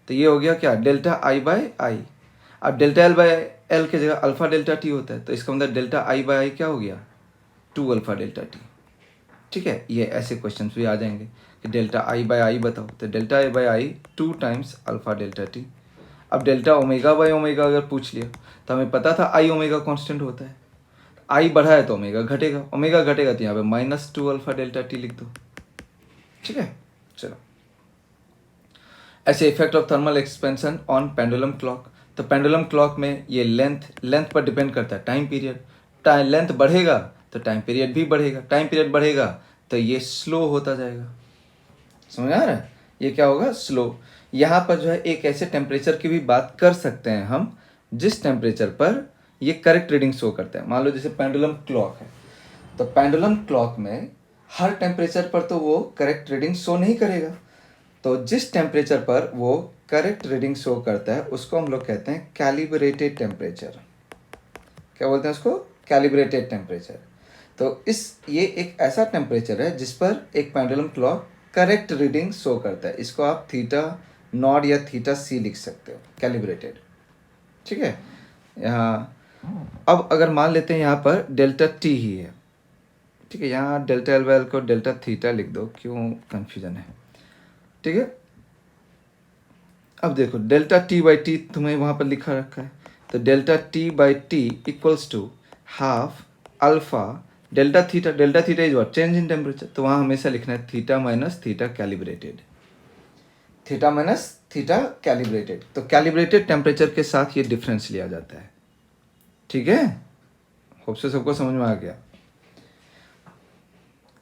तो ये हो गया क्या, डेल्टा आई बाई आई। अब डेल्टा एल बाई एल की जगह अल्फा डेल्टा टी होता है, तो इसका मतलब डेल्टा आई बाई आई क्या हो गया, 2 अल्फा डेल्टा टी। ठीक है, ये ऐसे क्वेश्चन भी आ जाएंगे। कि डेल्टा आई बाय आई बताओ, तो delta I by I 2 times alpha delta T. अब डेल्टा ओमेगा बाय ओमेगा अगर पूछ लिया तो हमें पता था आई ओमेगा कांस्टेंट होता है, आई बढ़ा है तो ओमेगा घटेगा, ओमेगा घटेगा तो यहाँ पे -2 अल्फा डेल्टा टी लिख दो। ठीक है, चलो। ऐसे effect of thermal expansion on pendulum clock, तो पेंडुलम क्लॉक में ये लेंथ पर डिपेंड करता है, टाइम पीरियड। लेंथ बढ़ेगा तो टाइम पीरियड भी बढ़ेगा, टाइम पीरियड बढ़ेगा तो ये स्लो होता जाएगा। समझ आ रहा है, ये क्या होगा, स्लो। यहाँ पर जो है एक ऐसे टेम्परेचर की भी बात कर सकते हैं हम जिस टेम्परेचर पर ये करेक्ट रीडिंग शो करता है। मान लो जैसे पेंडुलम क्लॉक है, तो पेंडुलम क्लॉक में हर टेम्परेचर पर तो वो करेक्ट रीडिंग शो नहीं करेगा, तो जिस टेम्परेचर पर वो करेक्ट रीडिंग शो करता है उसको हम लोग कहते हैं कैलिब्रेटेड टेम्परेचर। क्या बोलते हैं उसको, कैलिब्रेटेड टेम्परेचर। तो ये एक ऐसा टेम्परेचर है जिस पर एक pendulum clock correct reading show करता है। इसको आप थीटा नॉट या थीटा सी लिख सकते हो, कैलिब्रेटेड। ठीक है, यहाँ अब अगर मान लेते हैं यहाँ पर डेल्टा टी ही है, ठीक है, यहाँ डेल्टा एल बाय एल को डेल्टा थीटा लिख दो, क्यों कन्फ्यूजन है। ठीक है, अब देखो डेल्टा टी बाई टी तुम्हें वहाँ पर लिखा रखा है, तो delta T by T equals to half alpha delta theta is what, change in temperature, तो वहाँ हमेशा लिखना है theta minus theta calibrated, theta minus theta calibrated. तो कैलिब्रेटेड टेम्परेचर के साथ ये डिफरेंस लिया जाता है। ठीक है, होप से सबको समझ में आ गया।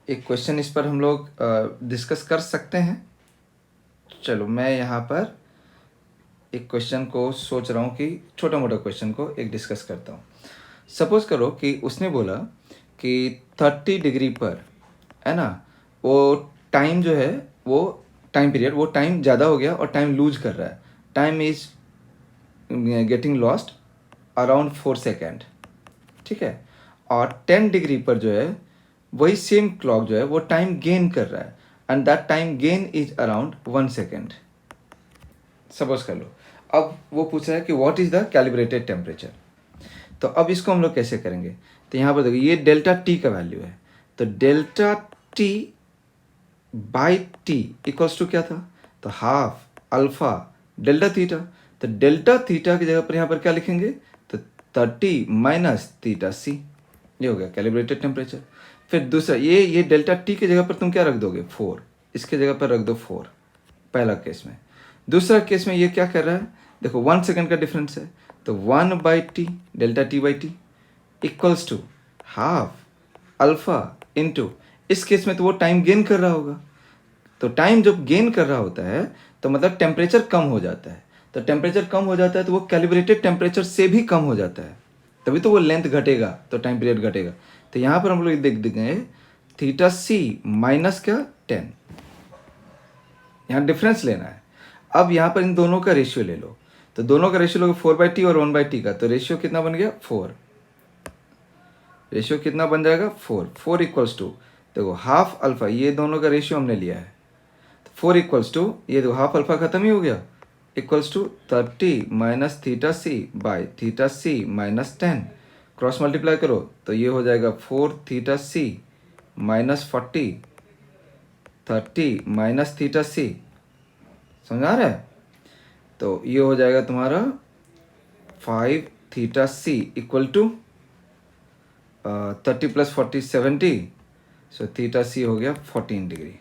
एक क्वेश्चन इस पर हम लोग डिस्कस कर सकते हैं। चलो मैं यहाँ पर एक क्वेश्चन को सोच रहा हूँ कि छोटा मोटा क्वेश्चन को एक डिस्कस करता हूँ। सपोज करो कि उसने बोला कि 30 डिग्री पर, है ना, वो टाइम जो है वो टाइम पीरियड, वो टाइम ज़्यादा हो गया और टाइम लूज कर रहा है, time is getting lost around 4 second. ठीक है, और 10 डिग्री पर जो है वही सेम क्लॉक जो है वो टाइम गेन कर रहा है and that time gain is around 1 second. Suppose कर लो, अब वो पूछ रहा है कि what is the calibrated temperature. तो अब इसको हम लोग कैसे करेंगे, तो यहाँ पर देखो ये डेल्टा टी का वैल्यू है, तो delta T by T equals to क्या था, तो हाफ अल्फा डेल्टा थीटा। तो डेल्टा थीटा की जगह पर यहाँ पर क्या लिखेंगे, तो 30 माइनस थीटा सी, ये हो गया कैलिब्रेटेड टेम्परेचर। फिर दूसरा ये डेल्टा टी की जगह पर तुम क्या रख दोगे, 4, इसके जगह पर रख दो 4, पहला केस में। दूसरा केस में ये क्या कर रहा है, देखो 1 सेकेंड का डिफरेंस है, तो 1 by T delta T by T equals to half alpha into, इस केस में तो वो टाइम गेन कर रहा होगा, तो टाइम जब गेन कर रहा होता है तो मतलब टेम्परेचर कम हो जाता है, तो टेम्परेचर कम हो जाता है तो वो कैलिब्रेटेड टेम्परेचर से भी कम हो जाता है, तभी तो वो लेंथ घटेगा तो टाइम पीरियड घटेगा। तो यहाँ पर हम लोग देख देंगे थीटा सी माइनस क्या 10, यहाँ डिफरेंस लेना है। अब यहाँ पर इन दोनों का रेशियो ले लो, तो दोनों का रेशियो लोगे 4 बाई टी और 1 बाई टी का, तो रेशियो कितना बन गया 4, रेशियो कितना बन जाएगा 4 इक्वल्स टू, देखो हाफ अल्फा, ये दोनों का रेशियो हमने लिया है, 4 इक्वल्स टू, ये देखो हाफ अल्फा खत्म ही हो गया, equals to 30 minus theta C by theta C minus 10, cross multiply करो तो ये हो जाएगा 4 theta C minus 40, 30 minus theta C, समझ आ रहा है, तो ये हो जाएगा तुम्हारा 5 theta C equal to 30 plus 40 70, so theta C हो गया 14 डिग्री।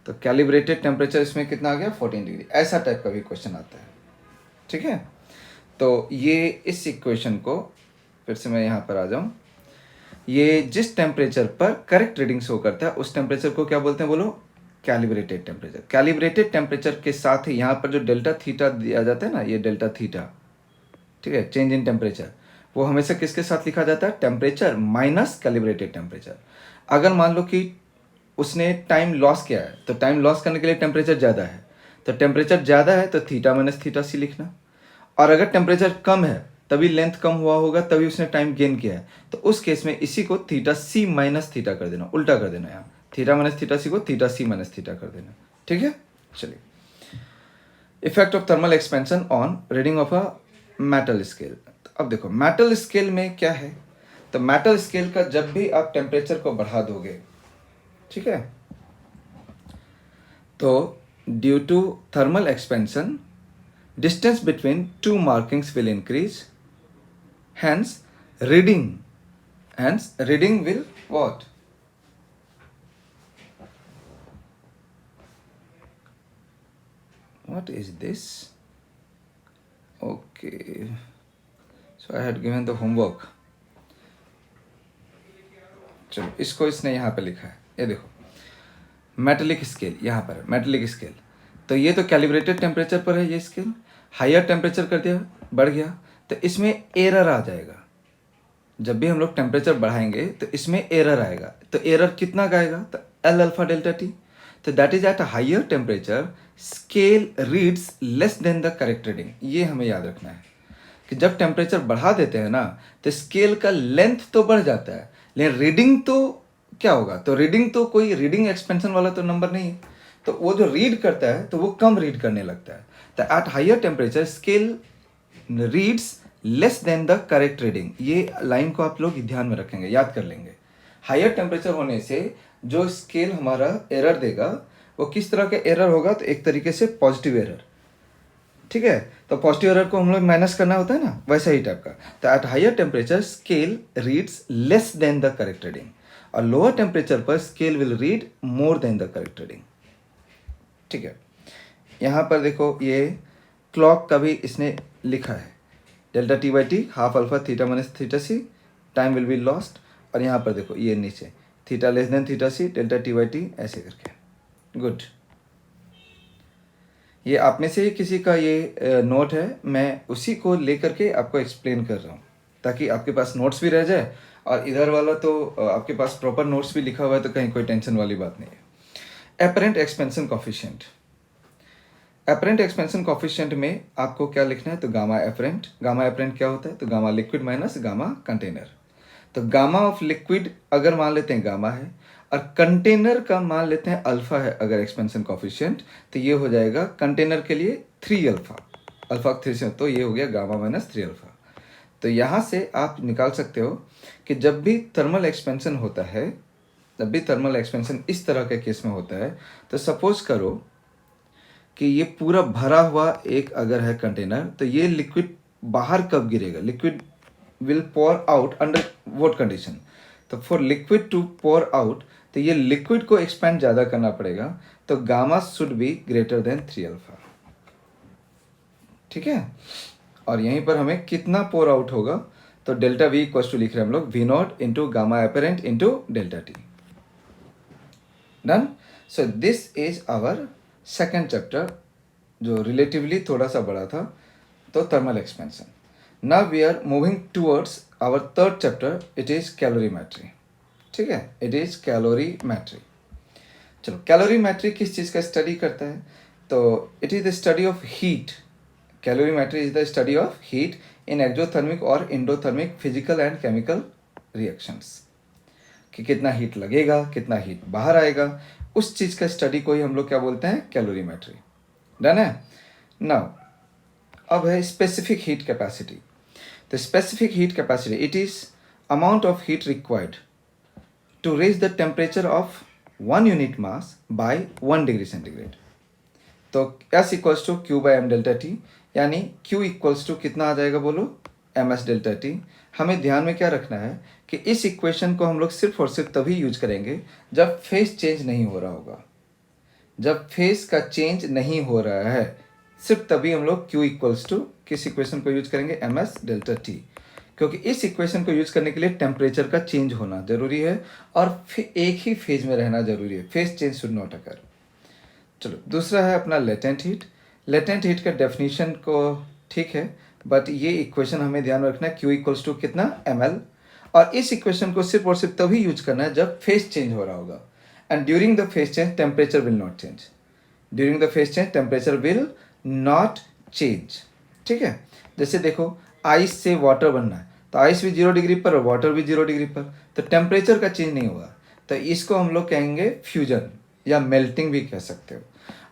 तो कैलिब्रेटेड टेम्परेचर इसमें कितना आ गया 14 डिग्री, ऐसा टाइप का भी क्वेश्चन आता है। ठीक है, तो ये इस इक्वेशन को फिर से मैं यहाँ पर आ जाऊँ, ये जिस टेम्परेचर पर करेक्ट रीडिंग शो करता है उस टेम्परेचर को क्या बोलते हैं, बोलो कैलिब्रेटेड टेम्परेचर। कैलिब्रेटेड टेम्परेचर के साथ ही यहाँ पर जो डेल्टा थीटा दिया जाता है ना, ये डेल्टा थीटा, ठीक है, चेंज इन टेम्परेचर, वो हमेशा किसके साथ लिखा जाता है, टेम्परेचर माइनस कैलिब्रेटेड टेम्परेचर। अगर मान लो कि उसने टाइम लॉस किया है, तो टाइम लॉस करने के लिए टेम्परेचर ज़्यादा है, तो टेम्परेचर ज़्यादा है तो थीटा माइनस थीटा सी लिखना, और अगर टेम्परेचर कम है तभी लेंथ कम हुआ होगा तभी उसने टाइम गेन किया है, तो उस केस में इसी को थीटा सी माइनस थीटा कर देना, उल्टा कर देना, यहाँ थीटा माइनस थीटा सी को थीटा सी माइनस थीटा कर देना। ठीक है, चलिए effect of thermal expansion on reading of a metal scale. अब देखो मेटल स्केल में क्या है, तो मेटल स्केल का जब भी आप टेम्परेचर को बढ़ा दोगे, ठीक है, तो due to thermal expansion distance between two markings will increase, hence reading will what? What is this? Okay, so I had given the homework. चलो इसको इसने यहाँ पे लिखा है, ये देखो मेटेलिक स्केल, यहाँ पर मेटेलिक स्केल। तो ये तो कैलिब्रेटेड टेम्परेचर पर है ये स्केल, हायर टेम्परेचर कर दिया बढ़ गया तो इसमें एरर आ जाएगा। जब भी हम लोग टेम्परेचर बढ़ाएंगे तो इसमें एरर आएगा। तो एरर कितना का आएगा? तो एल अल्फा डेल्टा टी। तो that is at a higher temperature scale reads less than the correct reading. ये हमें याद रखना है कि जब टेम्परेचर बढ़ा देते हैं ना तो स्केल का लेंथ तो बढ़ जाता है लेकिन रीडिंग तो क्या होगा? तो रीडिंग तो कोई रीडिंग एक्सपेंशन वाला तो नंबर नहीं है, तो वो जो रीड करता है तो वो कम रीड करने लगता है। तो at higher temperature scale reads less than the correct reading. ये लाइन को आप लोग ध्यान में रखेंगे, याद कर लेंगे। हायर टेम्परेचर होने से जो स्केल हमारा एरर देगा वो किस तरह का एरर होगा? तो एक तरीके से पॉजिटिव एरर, ठीक है। तो पॉजिटिव एरर को हम लोग माइनस करना होता है ना, वैसा ही टाइप का। तो at higher temperature scale reads less than the correct reading और लोअर टेम्परेचर पर scale will read more than the correct reading, ठीक है। यहाँ पर देखो ये क्लॉक का भी इसने लिखा है delta T by T half alpha theta minus theta C time will be lost. और यहाँ पर देखो ये नीचे theta less than theta C delta T by T ऐसे करके। गुड, ये आप में से ही किसी का ये नोट है, मैं उसी को लेकर के आपको एक्सप्लेन कर रहा हूँ ताकि आपके पास नोट्स भी रह जाए और इधर वाला तो आपके पास प्रॉपर नोट्स भी लिखा हुआ है तो कहीं कोई टेंशन वाली बात नहीं है। Apparent expansion coefficient, apparent expansion coefficient में आपको क्या लिखना है? तो गामा एपरेंट। गामा एपरेंट क्या होता है? तो gamma liquid minus gamma container. तो गामा ऑफ लिक्विड अगर मान लेते हैं गामा है और कंटेनर का मान लेते हैं अल्फा है अगर एक्सपेंशन कॉफिशिएंट, तो ये हो जाएगा कंटेनर के लिए 3 अल्फा, अल्फा 3 से, तो ये हो गया गामा माइनस 3 अल्फा। तो यहाँ से आप निकाल सकते हो कि जब भी थर्मल एक्सपेंशन होता है, जब भी थर्मल एक्सपेंशन इस तरह के केस में होता है, तो सपोज करो कि ये पूरा भरा हुआ एक अगर है कंटेनर, तो ये लिक्विड बाहर कब गिरेगा? Liquid will pour out under what condition? तो for liquid to pour out, तो ये लिक्विड को एक्सपेंड ज़्यादा करना पड़ेगा, तो gamma should be greater than 3 alpha, ठीक है। और यहीं पर हमें कितना पोर आउट होगा? तो डेल्टा वी इक्वल्स टू लिख रहे हैं हम लोग V naught into gamma apparent into delta T. Done. So this is our second chapter जो रिलेटिवली थोड़ा सा बड़ा था, तो thermal expansion. Now we are moving towards our third chapter, it is calorimetry, ठीक है। It is calorimetry. चलो calorimetry किस चीज़ का स्टडी करता है? तो it is the study of heat. Calorimetry is the study of heat in exothermic और endothermic physical and chemical reactions, कि कितना हीट लगेगा, कितना हीट बाहर आएगा, उस चीज़ का स्टडी को ही हम लोग क्या बोलते हैं? कैलोरीमेट्री। डन है। नाउ अब है स्पेसिफिक हीट कैपेसिटी। तो specific heat capacity it is amount of heat required to raise the temperature of 1 unit mass by 1 degree centigrade. तो S equals to Q by M delta T, यानी Q equals to कितना आ जाएगा बोलो? MS delta T. हमें ध्यान में क्या रखना है कि इस इक्वेशन को हम लोग सिर्फ और सिर्फ तभी यूज करेंगे जब फेस चेंज नहीं हो रहा होगा। जब फेस का चेंज नहीं हो रहा है सिर्फ तभी हम लोग Q इक्वल्स टू किस इक्वेशन को यूज करेंगे? MS डेल्टा टी, क्योंकि इस इक्वेशन को यूज करने के लिए टेम्परेचर का चेंज होना जरूरी है और एक ही फेज में रहना जरूरी है। Face change should not occur. चलो दूसरा है अपना लेटेंट हीट। लेटेंट हीट का डेफिनेशन को ठीक है, बट ये इक्वेशन हमें ध्यान में रखना है Q इक्वल्स टू कितना? ml। और इस इक्वेशन को सिर्फ और सिर्फ तभी यूज करना है जब फेस चेंज हो रहा होगा। And during the face change temperature will not change. During the face change temperature will not change, ठीक है। जैसे देखो आइस से वाटर बनना है तो आइस भी 0 डिग्री पर और वाटर भी 0 डिग्री पर, तो टेम्परेचर का चेंज नहीं होगा। तो इसको हम लोग कहेंगे फ्यूजन या मेल्टिंग भी कह सकते हो।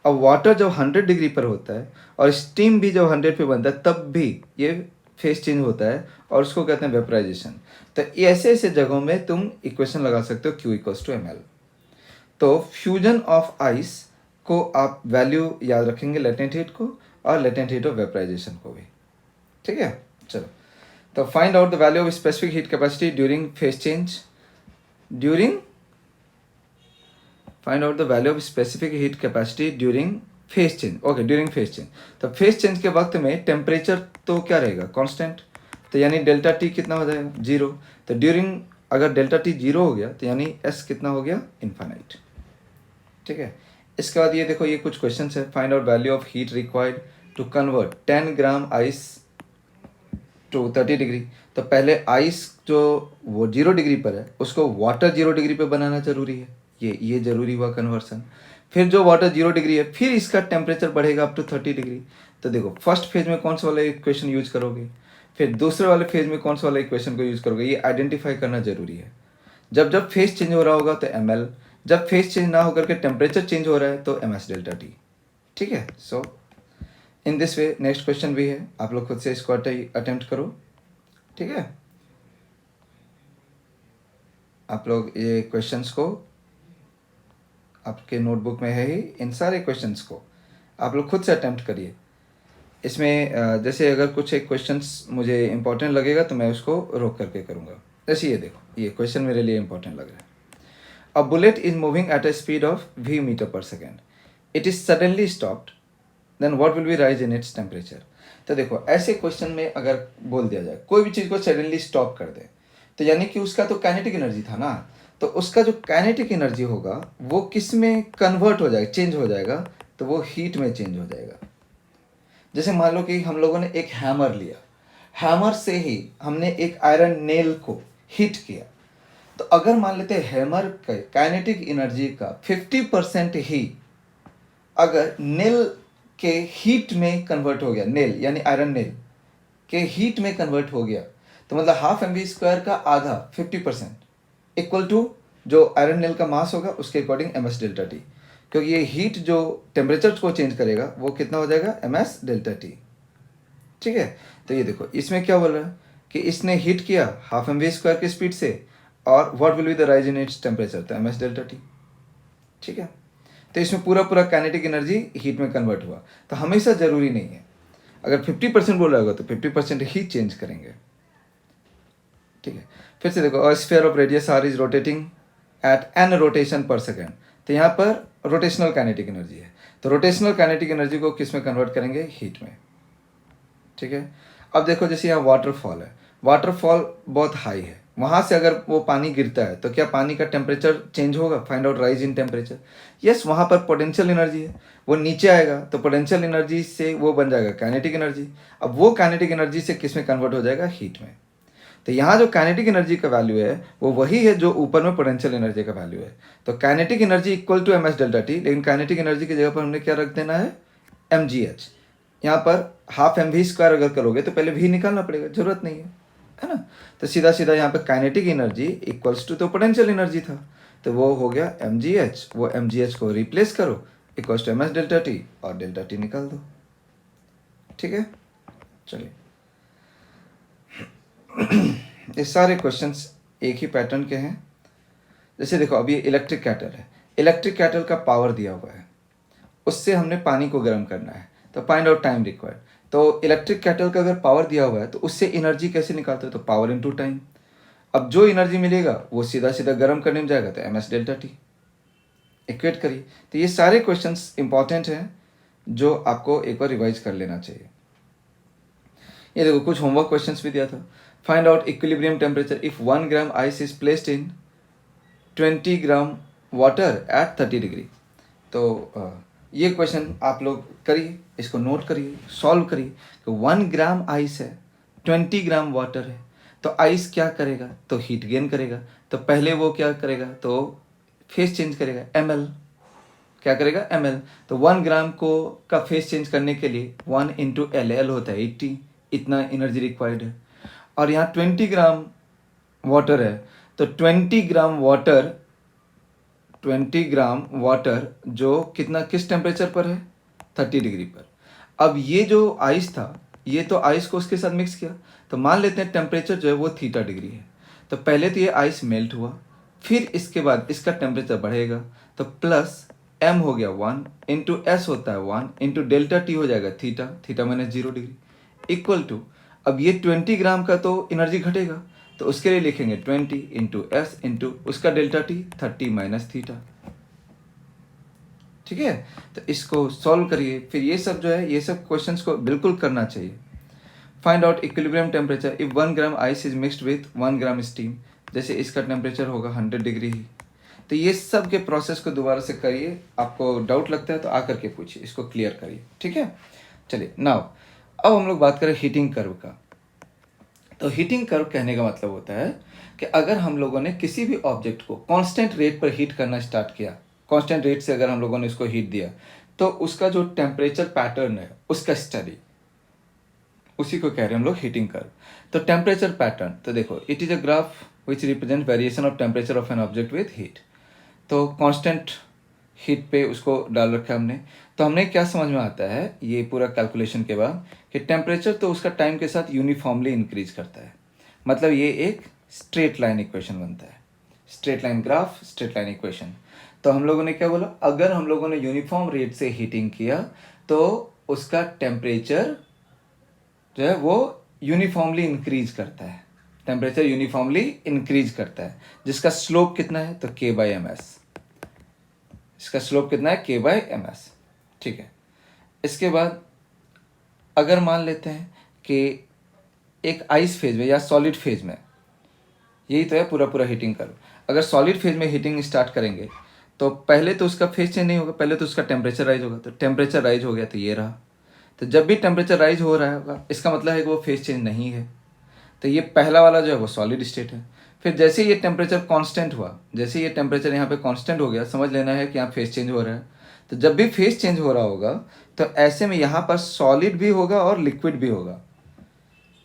अब वाटर जब 100 डिग्री पर होता है और स्टीम भी जब 100 पे बनता है तब भी ये फेस चेंज होता है और उसको कहते हैं वेपराइजेशन। तो ऐसे ऐसे जगहों में तुम इक्वेशन लगा सकते हो Q इक्वल्स टू ml। तो फ्यूजन ऑफ आइस को आप वैल्यू याद रखेंगे, लेटेंट हीट को और लेटेंट हीट ऑफ वेपराइजेशन को भी, ठीक है। चलो, तो find out the value of specific heat capacity during phase change, find out the value of specific heat capacity during phase change. Okay, during phase change, तो phase change के वक्त में टेम्परेचर तो क्या रहेगा, कांस्टेंट, तो यानी डेल्टा टी कितना हो जाएगा, 0। तो ड्यूरिंग अगर डेल्टा टी 0 हो गया तो यानी एस कितना हो गया, इनफाइनाइट, ठीक है। इसके बाद ये देखो, ये कुछ क्वेश्चन है। Find out value of heat required to convert 10 gram ice to 30 degree. तो पहले आइस जो वो 0 डिग्री पर है उसको वाटर 0 डिग्री पर बनाना जरूरी है, ये जरूरी हुआ कन्वर्सन। फिर जो वाटर 0 डिग्री है फिर इसका टेम्परेचर बढ़ेगा अप टू 30 डिग्री। तो देखो, फर्स्ट फेज में कौन सा वाला इक्वेशन यूज करोगे, फिर दूसरे वाले फेज में कौन सा वाला इक्वेशन को यूज करोगे, ये आइडेंटिफाई करना जरूरी है। जब जब फेज चेंज हो रहा होगा तो ml, जब फेज चेंज ना होकर के टेम्परेचर चेंज हो रहा है तो ms डेल्टा टी, ठीक है। So in this way next question भी है, आप लोग खुद से इसको अटेम्प्ट करो, ठीक है। आप लोग ये क्वेश्चंस को आपके नोटबुक में है ही, इन सारे क्वेश्चंस को आप लोग खुद से अटेम्प्ट करिए। इसमें जैसे अगर कुछ एक क्वेश्चंस मुझे इंपॉर्टेंट लगेगा तो मैं उसको रोक करके करूँगा। जैसे ये देखो, ये क्वेश्चन मेरे लिए इंपॉर्टेंट लग रहा है। A bullet is moving at a speed of v metre per second, it is suddenly stopped, then what will be rise in its temperature. तो देखो, ऐसे क्वेश्चन में अगर बोल दिया जाए कोई भी चीज़ को सडनली स्टॉप कर दे तो यानी कि उसका तो काइनेटिक एनर्जी था ना, तो उसका जो काइनेटिक एनर्जी होगा वो किस में कन्वर्ट हो जाएगा, चेंज हो जाएगा, तो वो हीट में चेंज हो जाएगा। जैसे मान लो कि हम लोगों ने एक हैमर लिया, हैमर से ही हमने एक आयरन नेल को हिट किया, तो अगर मान लेते हैं हैमर के काइनेटिक एनर्जी का 50% ही अगर नेल के हीट में कन्वर्ट हो गया, नेल यानी आयरन नेल के हीट में कन्वर्ट हो गया, तो मतलब हाफ mv² का आधा 50% इक्वल टू जो आयरन नेल का मास होगा उसके अकॉर्डिंग ms डेल्टा टी, क्योंकि ये हीट जो टेम्परेचर को चेंज करेगा वो कितना हो जाएगा, ms डेल्टा टी, ठीक है। तो ये देखो, इसमें क्या बोल रहा है कि इसने हीट किया हाफ mv² की स्पीड से, और what will be the rise in its temperature, तो ms डेल्टा टी, ठीक है। तो इसमें पूरा पूरा काइनेटिक एनर्जी हीट में कन्वर्ट हुआ। तो हमेशा जरूरी नहीं है, अगर 50% बोला होगा तो 50% ही चेंज करेंगे, ठीक है। फिर से देखो, sphere of radius r is rotating at n rotation पर सेकेंड, तो यहाँ पर रोटेशनल काइनेटिक एनर्जी है, तो रोटेशनल काइनेटिक एनर्जी को किस में कन्वर्ट करेंगे, हीट में, ठीक है। अब देखो, जैसे यहाँ वाटरफॉल है, वाटरफॉल बहुत हाई है, वहाँ से अगर वो पानी गिरता है तो क्या पानी का टेम्परेचर चेंज होगा, find out rise in temperature. Yes, वहाँ पर पोटेंशियल एनर्जी है, वो नीचे आएगा तो पोटेंशियल एनर्जी से वो बन जाएगा काइनेटिक एनर्जी। अब वो काइनेटिक एनर्जी से किस में कन्वर्ट हो जाएगा, हीट में। तो यहाँ जो काइनेटिक एनर्जी का वैल्यू है वो वही है जो ऊपर में पोटेंशियल एनर्जी का वैल्यू है। तो kinetic energy equal to ms delta T, लेकिन काइनेटिक एनर्जी की जगह पर हमने क्या रख देना है, mgh। यहाँ पर हाफ mv² अगर करोगे तो पहले v निकालना पड़ेगा, जरूरत नहीं है ना। तो सीधा सीधा यहाँ पे काइनेटिक एनर्जी इक्वल्स टू तो पोटेंशियल एनर्जी था, तो वो हो गया mgh, वो mgh को रिप्लेस करो equals to ms delta T और डेल्टा टी निकाल दो, ठीक है। चलिए, ये सारे क्वेश्चंस एक ही पैटर्न के हैं। जैसे देखो, अभी इलेक्ट्रिक कैटल है, इलेक्ट्रिक कैटल का पावर दिया हुआ है, उससे हमने पानी को गर्म करना है, तो फाइंड आउट टाइम रिक्वायर्ड। तो इलेक्ट्रिक कैटल का अगर पावर दिया हुआ है तो उससे एनर्जी कैसे निकालते हो, तो पावर इनटू टाइम। अब जो एनर्जी मिलेगा वो सीधा सीधा गर्म करने में जाएगा, तो ms डेल्टा टी, इक्वेट करिए। तो ये सारे क्वेश्चंस इंपॉर्टेंट हैं जो आपको एक बार रिवाइज कर लेना चाहिए। ये देखो, कुछ होमवर्क क्वेश्चंस भी दिया था। Find out equilibrium temperature if 1 gram ice is placed in 20 gram water at 30 degree. तो ये क्वेश्चन आप लोग करिए, इसको नोट करिए, सॉल्व करिए। तो 1 ग्राम आइस है, 20 ग्राम वाटर है, तो आइस क्या करेगा, तो हीट गेन करेगा। तो पहले वो क्या करेगा, तो फेस चेंज करेगा, ml, क्या करेगा, ml। तो 1 ग्राम को का फेस चेंज करने के लिए 1 इंटू LL होता है 80, इतना एनर्जी रिक्वायर्ड है। और यहाँ 20 ग्राम वाटर है, तो 20 ग्राम वाटर जो कितना, किस टेम्परेचर पर है, 30 डिग्री पर। अब ये जो आइस था, ये तो आइस को उसके साथ मिक्स किया, तो मान लेते हैं टेम्परेचर जो है वो थीटा डिग्री है। तो पहले तो ये आइस मेल्ट हुआ, फिर इसके बाद इसका टेम्परेचर बढ़ेगा, तो प्लस m हो गया 1 इंटू एस होता है 1 इंटू डेल्टा टी हो जाएगा theta, theta minus 0 degree equal to, अब ये 20 ग्राम का तो एनर्जी घटेगा, तो उसके लिए लिखेंगे 20 इंटू एस इंटू उसका डेल्टा टी 30 माइनस थीटा। ठीक है, तो इसको सॉल्व करिए। फिर ये सब जो है, ये सब क्वेश्चंस को बिल्कुल करना चाहिए। Find out equilibrium temperature if 1 gram ice is mixed with 1 gram steam, जैसे इसका टेम्परेचर होगा 100 डिग्री ही। तो ये सब के प्रोसेस को दोबारा से करिए, आपको डाउट लगता है तो आकर के पूछिए, इसको क्लियर करिए। ठीक है, चलिए नाउ अब हम लोग बात करें हीटिंग कर्व का। तो हीटिंग कर्व कहने का मतलब होता है कि अगर हम लोगों ने किसी भी ऑब्जेक्ट को कांस्टेंट रेट पर हीट करना स्टार्ट किया, कांस्टेंट रेट से अगर हम लोगों ने इसको हीट दिया, तो उसका जो टेम्परेचर पैटर्न है उसका स्टडी, उसी को कह रहे हैं हम लोग हीटिंग कर्व। तो टेम्परेचर पैटर्न, तो देखो it is a graph which represent variation of temperature of an object with heat. तो कांस्टेंट हीट पे उसको डाल रखा है हमने। तो हमने क्या समझ में आता है ये पूरा कैलकुलेशन के बाद कि टेम्परेचर तो उसका टाइम के साथ यूनिफॉर्मली इंक्रीज करता है, मतलब ये एक स्ट्रेट लाइन इक्वेशन बनता है, straight line graph, straight line equation. तो हम लोगों ने क्या बोला, अगर हम लोगों ने यूनिफॉर्म रेट से हीटिंग किया तो उसका टेम्परेचर जो है वो यूनिफॉर्मली इंक्रीज करता है, टेम्परेचर यूनिफॉर्मली इंक्रीज करता है, जिसका स्लोप कितना है तो k बाई एम एस, इसका स्लोप कितना है k बाई एम एस। ठीक है, इसके बाद अगर मान लेते हैं कि एक आइस फेज में या सॉलिड फेज में, यही तो है पूरा पूरा हीटिंग कर्व, अगर सॉलिड फेज में हीटिंग स्टार्ट करेंगे तो पहले तो उसका फेज चेंज नहीं होगा, पहले तो उसका टेम्परेचर राइज होगा। तो टेम्परेचर राइज हो गया तो ये रहा, तो जब भी टेम्परेचर राइज हो रहा होगा इसका मतलब है कि वो फेज चेंज नहीं है, तो ये पहला वाला जो है वो सॉलिड स्टेट है। फिर जैसे ये टेम्परेचर कांस्टेंट हुआ, जैसे ये टेम्परेचर यहाँ पे कांस्टेंट हो गया, समझ लेना है कि यहाँ फेज चेंज हो रहा है। तो जब भी फेज चेंज हो रहा होगा तो ऐसे में यहाँ पर सॉलिड भी होगा और लिक्विड भी होगा।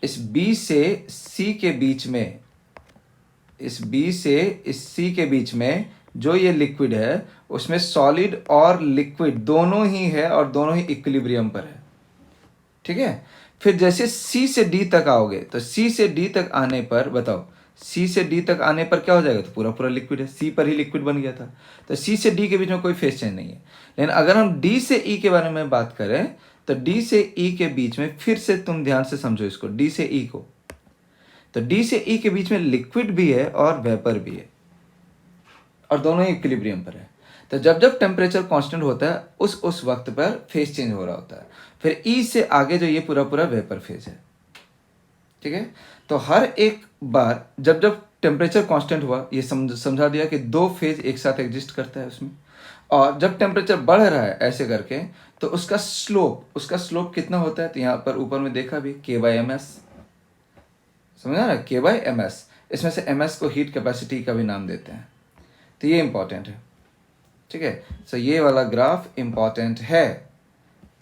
इस B से C के बीच में, इस B से इस C के बीच में जो ये लिक्विड है उसमें सॉलिड और लिक्विड दोनों ही है और दोनों ही इक्विलिब्रियम पर है। ठीक है, फिर जैसे C से D तक आओगे तो C से D तक आने पर बताओ, C से D तक आने पर क्या हो जाएगा, तो पूरा पूरा लिक्विड है, C पर ही लिक्विड बन गया था, तो C से D के बीच में कोई फेज चेंज नहीं है। लेकिन अगर हम D से E के बारे में बात करें तो D से E के बीच में, फिर से तुम ध्यान से समझो इसको, D से E को, तो D से E के बीच में लिक्विड भी है और वेपर भी है और दोनों ही इक्विलिब्रियम पर है। तो जब जब टेम्परेचर कांस्टेंट होता है उस वक्त पर फेज चेंज हो रहा होता है। फिर ई से आगे जो ये पूरा पूरा वेपर फेज है। ठीक है, तो हर एक बार जब जब टेम्परेचर कांस्टेंट हुआ, ये समझा दिया कि दो फेज एक साथ एग्जिस्ट करता है उसमें, और जब टेम्परेचर बढ़ रहा है ऐसे करके तो उसका स्लोप कितना होता है, तो यहाँ पर ऊपर में देखा भी k बाई एम एस, समझा ना, k बाई एम एस। इसमें से एम एस को हीट कैपेसिटी का भी नाम देते हैं, तो ये इंपॉर्टेंट है। ठीक है, सो ये वाला ग्राफ इंपॉर्टेंट है,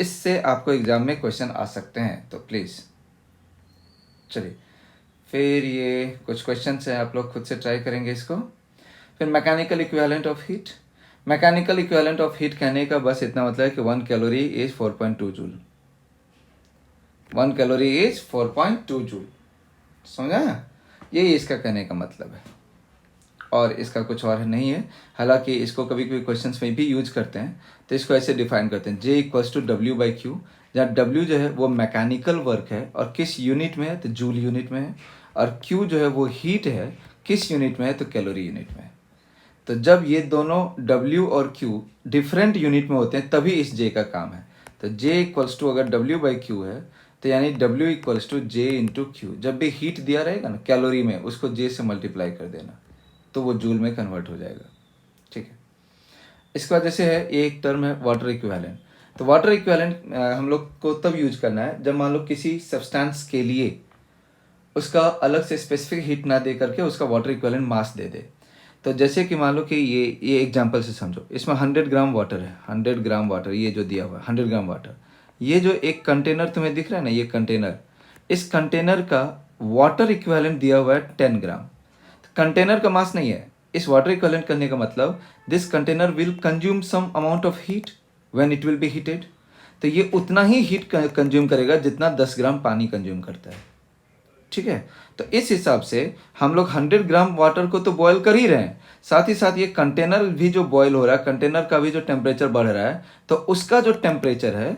इससे आपको एग्जाम में क्वेश्चन आ सकते हैं, तो प्लीज़ चलिए फिर ये कुछ क्वेश्चंस हैं, आप लोग खुद से ट्राई करेंगे इसको। फिर mechanical equivalent of heat, mechanical equivalent of heat कहने का बस इतना मतलब है कि 1 calorie is 4.2 joule, 1 calorie is 4.2 joule, समझा, यही इसका कहने का मतलब है, और इसका कुछ और नहीं है। हालांकि इसको कभी कभी क्वेश्चंस में भी यूज करते हैं, तो इसको ऐसे डिफाइन करते हैं, J equals to W by Q, जहाँ W जो है वो मैकेनिकल वर्क है और किस यूनिट में है तो जूल यूनिट में है, और Q जो है वो हीट है, किस यूनिट में है तो कैलोरी यूनिट में है। तो जब ये दोनों W और Q डिफरेंट यूनिट में होते हैं तभी इस J का काम है। तो J इक्वल्स टू अगर W बाई क्यू है तो यानी W equals to J into Q, जब भी हीट दिया रहेगा ना कैलोरी में उसको J से मल्टीप्लाई कर देना तो वो जूल में कन्वर्ट हो जाएगा। ठीक है, इसके बाद जैसे है ये एक टर्म है वाटर इक्विवेलेंट। तो वाटर इक्विवेलेंट हम लोग को तब यूज करना है जब मान लो किसी सब्सटेंस के लिए उसका अलग से स्पेसिफिक हीट ना दे करके उसका वाटर इक्विवेलेंट मास दे दे। तो जैसे कि मान लो कि ये एग्जांपल से समझो, इसमें 100 ग्राम वाटर है, 100 ग्राम वाटर, ये जो दिया हुआ है 100 ग्राम वाटर, ये जो एक कंटेनर तुम्हें दिख रहा है ना, ये कंटेनर, इस कंटेनर का वाटर इक्विवेलेंट दिया हुआ है 10 ग्राम। कंटेनर का मास नहीं है, इस वाटर इक्विवेलेंट करने का मतलब this container will consume some amount of heat when it will be heated, तो ये उतना ही हीट कंज्यूम करेगा जितना 10 ग्राम पानी कंज्यूम करता है। ठीक है। तो इस हिसाब से हम लोग 100 ग्राम वाटर को तो बॉयल कर ही रहे हैं, साथ ही साथ ये कंटेनर भी जो बॉयल हो रहा है, कंटेनर का भी जो टेम्परेचर बढ़ रहा है, तो उसका जो टेम्परेचर है,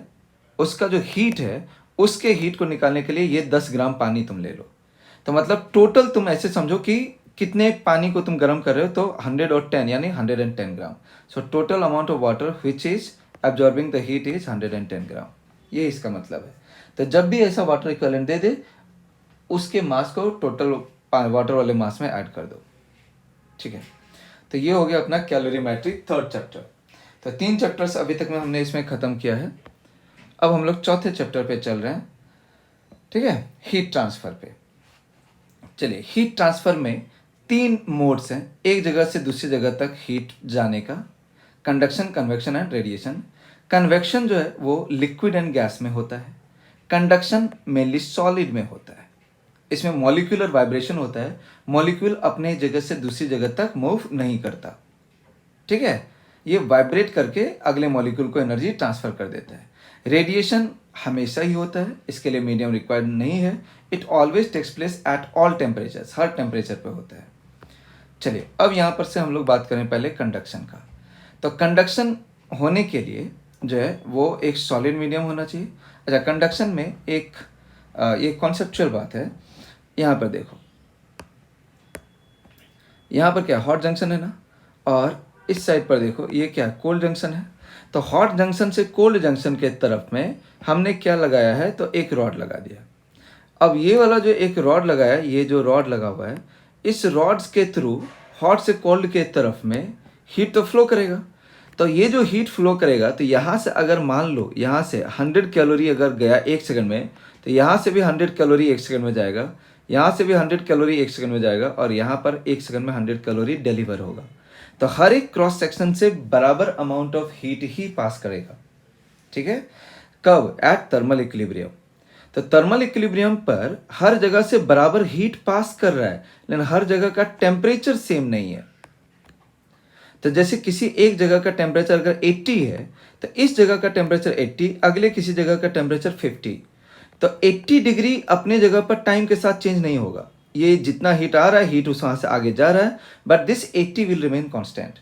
उसका जो हीट है, उसके हीट को निकालने के लिए ये 10 ग्राम पानी तुम ले लो। तो मतलब टोटल तुम ऐसे समझो कि कितने पानी को तुम गर्म कर रहे हो, तो 100 और 10 यानी 110 gram. So total amount of water which is absorbing the heat is 110 gram, ये इसका मतलब है। तो जब भी ऐसा वाटर इक्विवेलेंट दे दे, उसके मास को टोटल वाटर वाले मास में ऐड कर दो, ठीक है। तो ये हो गया अपना कैलोरीमेट्रिक थर्ड चैप्टर। तो 3 चैप्टर्स अभी तक में हमने इसमें ख़त्म किया है। अब हम लोग चौथे चैप्टर पे चल रहे हैं, ठीक है, हीट ट्रांसफ़र पे। चलिए, हीट ट्रांसफ़र में 3 मोड्स हैं एक जगह से दूसरी जगह तक हीट जाने का: conduction, convection and radiation. Convection जो है वो लिक्विड एंड गैस में होता है, कंडक्शन मेनली सॉलिड में होता है। इसमें मॉलिक्यूलर वाइब्रेशन होता है, मॉलिक्यूल अपने जगह से दूसरी जगह तक मूव नहीं करता, ठीक है। ये वाइब्रेट करके अगले मॉलिक्यूल को एनर्जी ट्रांसफर कर देता है। रेडिएशन हमेशा ही होता है, इसके लिए मीडियम रिक्वायर्ड नहीं है। It always takes place at all temperatures, हर टेम्परेचर पे होता है। चलिए, अब यहाँ पर से हम लोग बात करें पहले कंडक्शन का। तो कंडक्शन होने के लिए जो है वो एक सॉलिड मीडियम होना चाहिए। अच्छा, कंडक्शन में ये कॉन्सेप्चुअल बात है। यहाँ पर देखो, यहाँ पर क्या हॉट जंक्शन है ना, और इस साइड पर देखो ये क्या कोल्ड जंक्शन है। तो हॉट जंक्शन से कोल्ड जंक्शन के तरफ में हमने क्या लगाया है, तो एक रॉड लगा दिया। अब ये वाला जो एक रॉड लगाया है, ये जो रॉड लगा हुआ है, इस रॉड्स के थ्रू हॉट से कोल्ड के तरफ में हीट तो फ्लो करेगा। तो ये जो हीट फ्लो करेगा, तो यहाँ से अगर मान लो यहाँ से 100 कैलोरी अगर गया 1 सेकंड में, तो यहाँ से भी 100 कैलोरी 1 सेकंड में जाएगा, यहाँ से भी 100 कैलोरी 1 सेकंड में जाएगा, और यहाँ पर 1 सेकंड में 100 कैलोरी डिलीवर होगा। तो हर एक क्रॉस सेक्शन से बराबर अमाउंट ऑफ हीट ही पास करेगा, ठीक है। कब? At thermal equilibrium. तो थर्मल इक्विलिब्रियम पर हर जगह से बराबर हीट पास कर रहा है, लेकिन हर जगह का टेम्परेचर सेम नहीं है। तो जैसे किसी एक जगह का टेम्परेचर अगर 80 है, तो इस जगह का टेम्परेचर 80, अगले किसी जगह का टेम्परेचर 50। तो 80 डिग्री अपने जगह पर टाइम के साथ चेंज नहीं होगा। ये जितना हीट आ रहा है, हीट उस वहाँ से आगे जा रहा है, but this 80 will remain constant.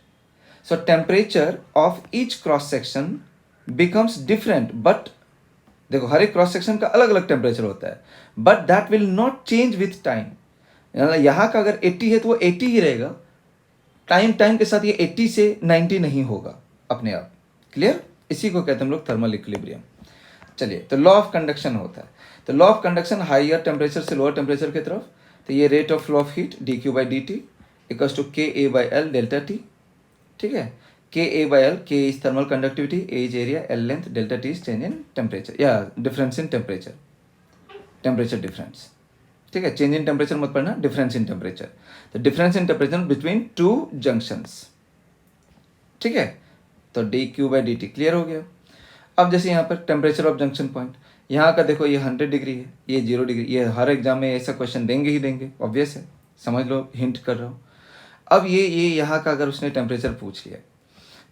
So temperature of each cross section becomes different, but देखो हर एक क्रॉस सेक्शन का अलग अलग टेम्परेचर होता है, but that will not change with time. यहाँ का अगर 80 है तो वो 80 ही रहेगा, टाइम के साथ ये 80 से 90 नहीं होगा अपने आप। क्लियर? इसी को कहते हैं हम लोग थर्मल इक्विलिब्रियम। चलिए, तो लॉ ऑफ कंडक्शन होता है। तो law of conduction higher temperature से लोअर टेम्परेचर की तरफ, तो ये rate of flow of heat dQ/dt equals to KA/L delta T, ठीक है। KA/L, K is thermal conductivity, A is area, L length, delta T is change in temperature या difference in temperature, temperature difference, ठीक है। Change in temperature मत पढ़ना, difference in temperature. तो difference in temperature between 2 junctions, ठीक है। तो dQ/dt clear हो गया। अब जैसे यहाँ पर टेम्परेचर ऑफ जंक्शन पॉइंट, यहाँ का देखो ये 100 डिग्री है, ये 0 डिग्री। ये हर एग्जाम में ऐसा क्वेश्चन देंगे ही देंगे, ऑब्वियस है, समझ लो, हिंट कर रहा हूँ। अब ये यहाँ का अगर उसने टेम्परेचर पूछ लिया,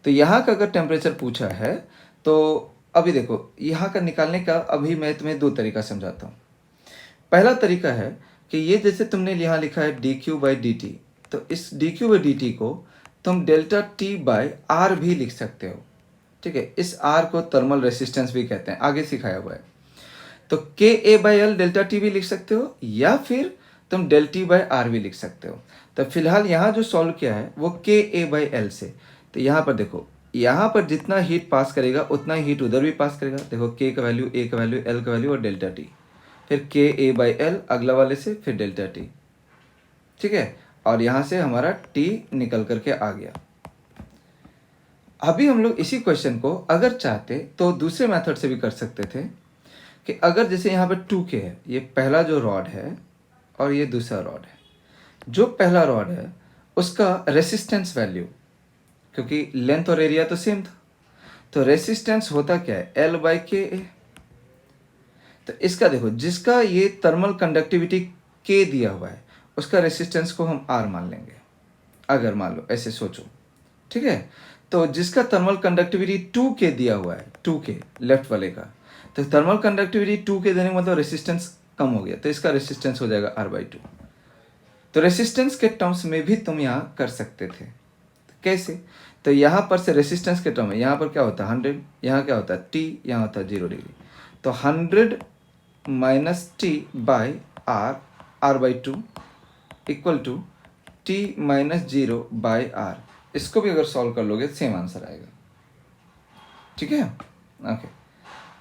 तो यहाँ का अगर टेम्परेचर पूछा है, तो अभी देखो यहाँ का निकालने का अभी मैं तुम्हें 2 तरीका समझाता हूँ। पहला तरीका है कि ये जैसे तुमने यहाँ लिखा है dQ/dt, तो इस dQ/dt को तुम डेल्टा टी बाय आर भी लिख सकते हो, ठीक है। इस आर को थर्मल रेसिस्टेंस भी कहते हैं, आगे सिखाया हुआ है। तो KA/L डेल्टा टी भी लिख सकते हो, या फिर तुम डेल टी बाय आर भी लिख सकते हो। तो फिलहाल यहाँ जो सॉल्व किया है वो KA/L से। तो यहाँ पर देखो, यहाँ पर जितना हीट पास करेगा उतना ही हीट उधर भी पास करेगा। देखो K का वैल्यू, A का वैल्यू, L का वैल्यू और डेल्टा टी, फिर KA/L अगला वाले से, फिर डेल्टा टी, ठीक है। और यहाँ से हमारा T निकल करके आ गया। अभी हम लोग इसी क्वेश्चन को अगर चाहते तो दूसरे मेथड से भी कर सकते थे, कि अगर जैसे यहाँ पर 2K है, ये पहला जो रॉड है और ये दूसरा रॉड है। जो पहला रॉड है उसका रेसिस्टेंस वैल्यू, क्योंकि लेंथ और एरिया तो सेम था, तो रेसिस्टेंस होता क्या है, L/KA। तो इसका देखो, जिसका ये थर्मल कंडक्टिविटी K दिया हुआ है, उसका रेसिस्टेंस को हम R मान लेंगे, अगर मान लो ऐसे सोचो, ठीक है। तो जिसका थर्मल कंडक्टिविटी 2K दिया हुआ है, 2K लेफ्ट वाले का, तो थर्मल कंडक्टिविटी 2K देने का मतलब रेसिस्टेंस कम हो गया, तो इसका रेसिस्टेंस हो जाएगा R/2। तो रेसिस्टेंस के टर्म्स में भी तुम यहाँ कर सकते थे। कैसे? तो यहाँ पर से रेसिस्टेंस के टर्म में यहाँ पर क्या होता है 100, यहाँ क्या होता है T, यहाँ होता है 0 डिग्री। तो 100 minus T by R/2 equal to T minus 0 by R। इसको भी अगर सॉल्व कर लोगे सेम आंसर आएगा। ठीक है, ओके।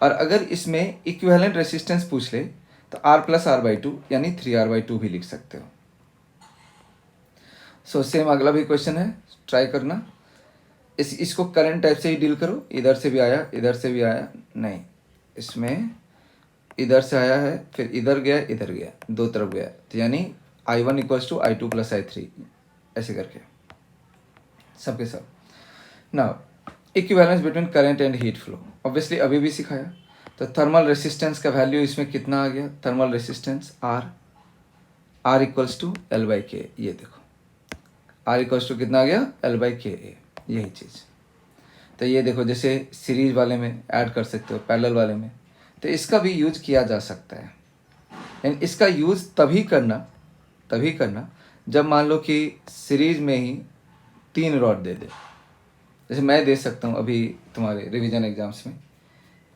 और अगर इसमें इक्विवेलेंट रेसिस्टेंस पूछ ले तो R प्लस R/2 यानी 3R/2 भी लिख सकते हो। सो सेम अगला भी क्वेश्चन है, ट्राई करना। इसको करंट टाइप से ही डील करो। इधर से भी आया, इधर से भी आया, नहीं, इसमें इधर से आया है, फिर इधर गया, दो तरफ गया, तो यानी I1 equals to I2 plus I3, ऐसे करके सबके सब। Now equivalence between current and heat flow, obviously अभी भी सिखाया। तो थर्मल रेसिस्टेंस का वैल्यू इसमें कितना आ गया, thermal resistance R equals to L/K। ये देखो R इक्वल्स टू कितना आ गया, L/Ka, यही चीज़। तो ये देखो, जैसे सीरीज वाले में ऐड कर सकते हो, पैरेलल वाले में, तो इसका भी यूज किया जा सकता है। एंड इसका यूज़ तभी करना जब मान लो कि सीरीज में ही 3 रॉड दे दे, जैसे मैं दे सकता हूँ अभी तुम्हारे रिवीजन एग्जाम्स में।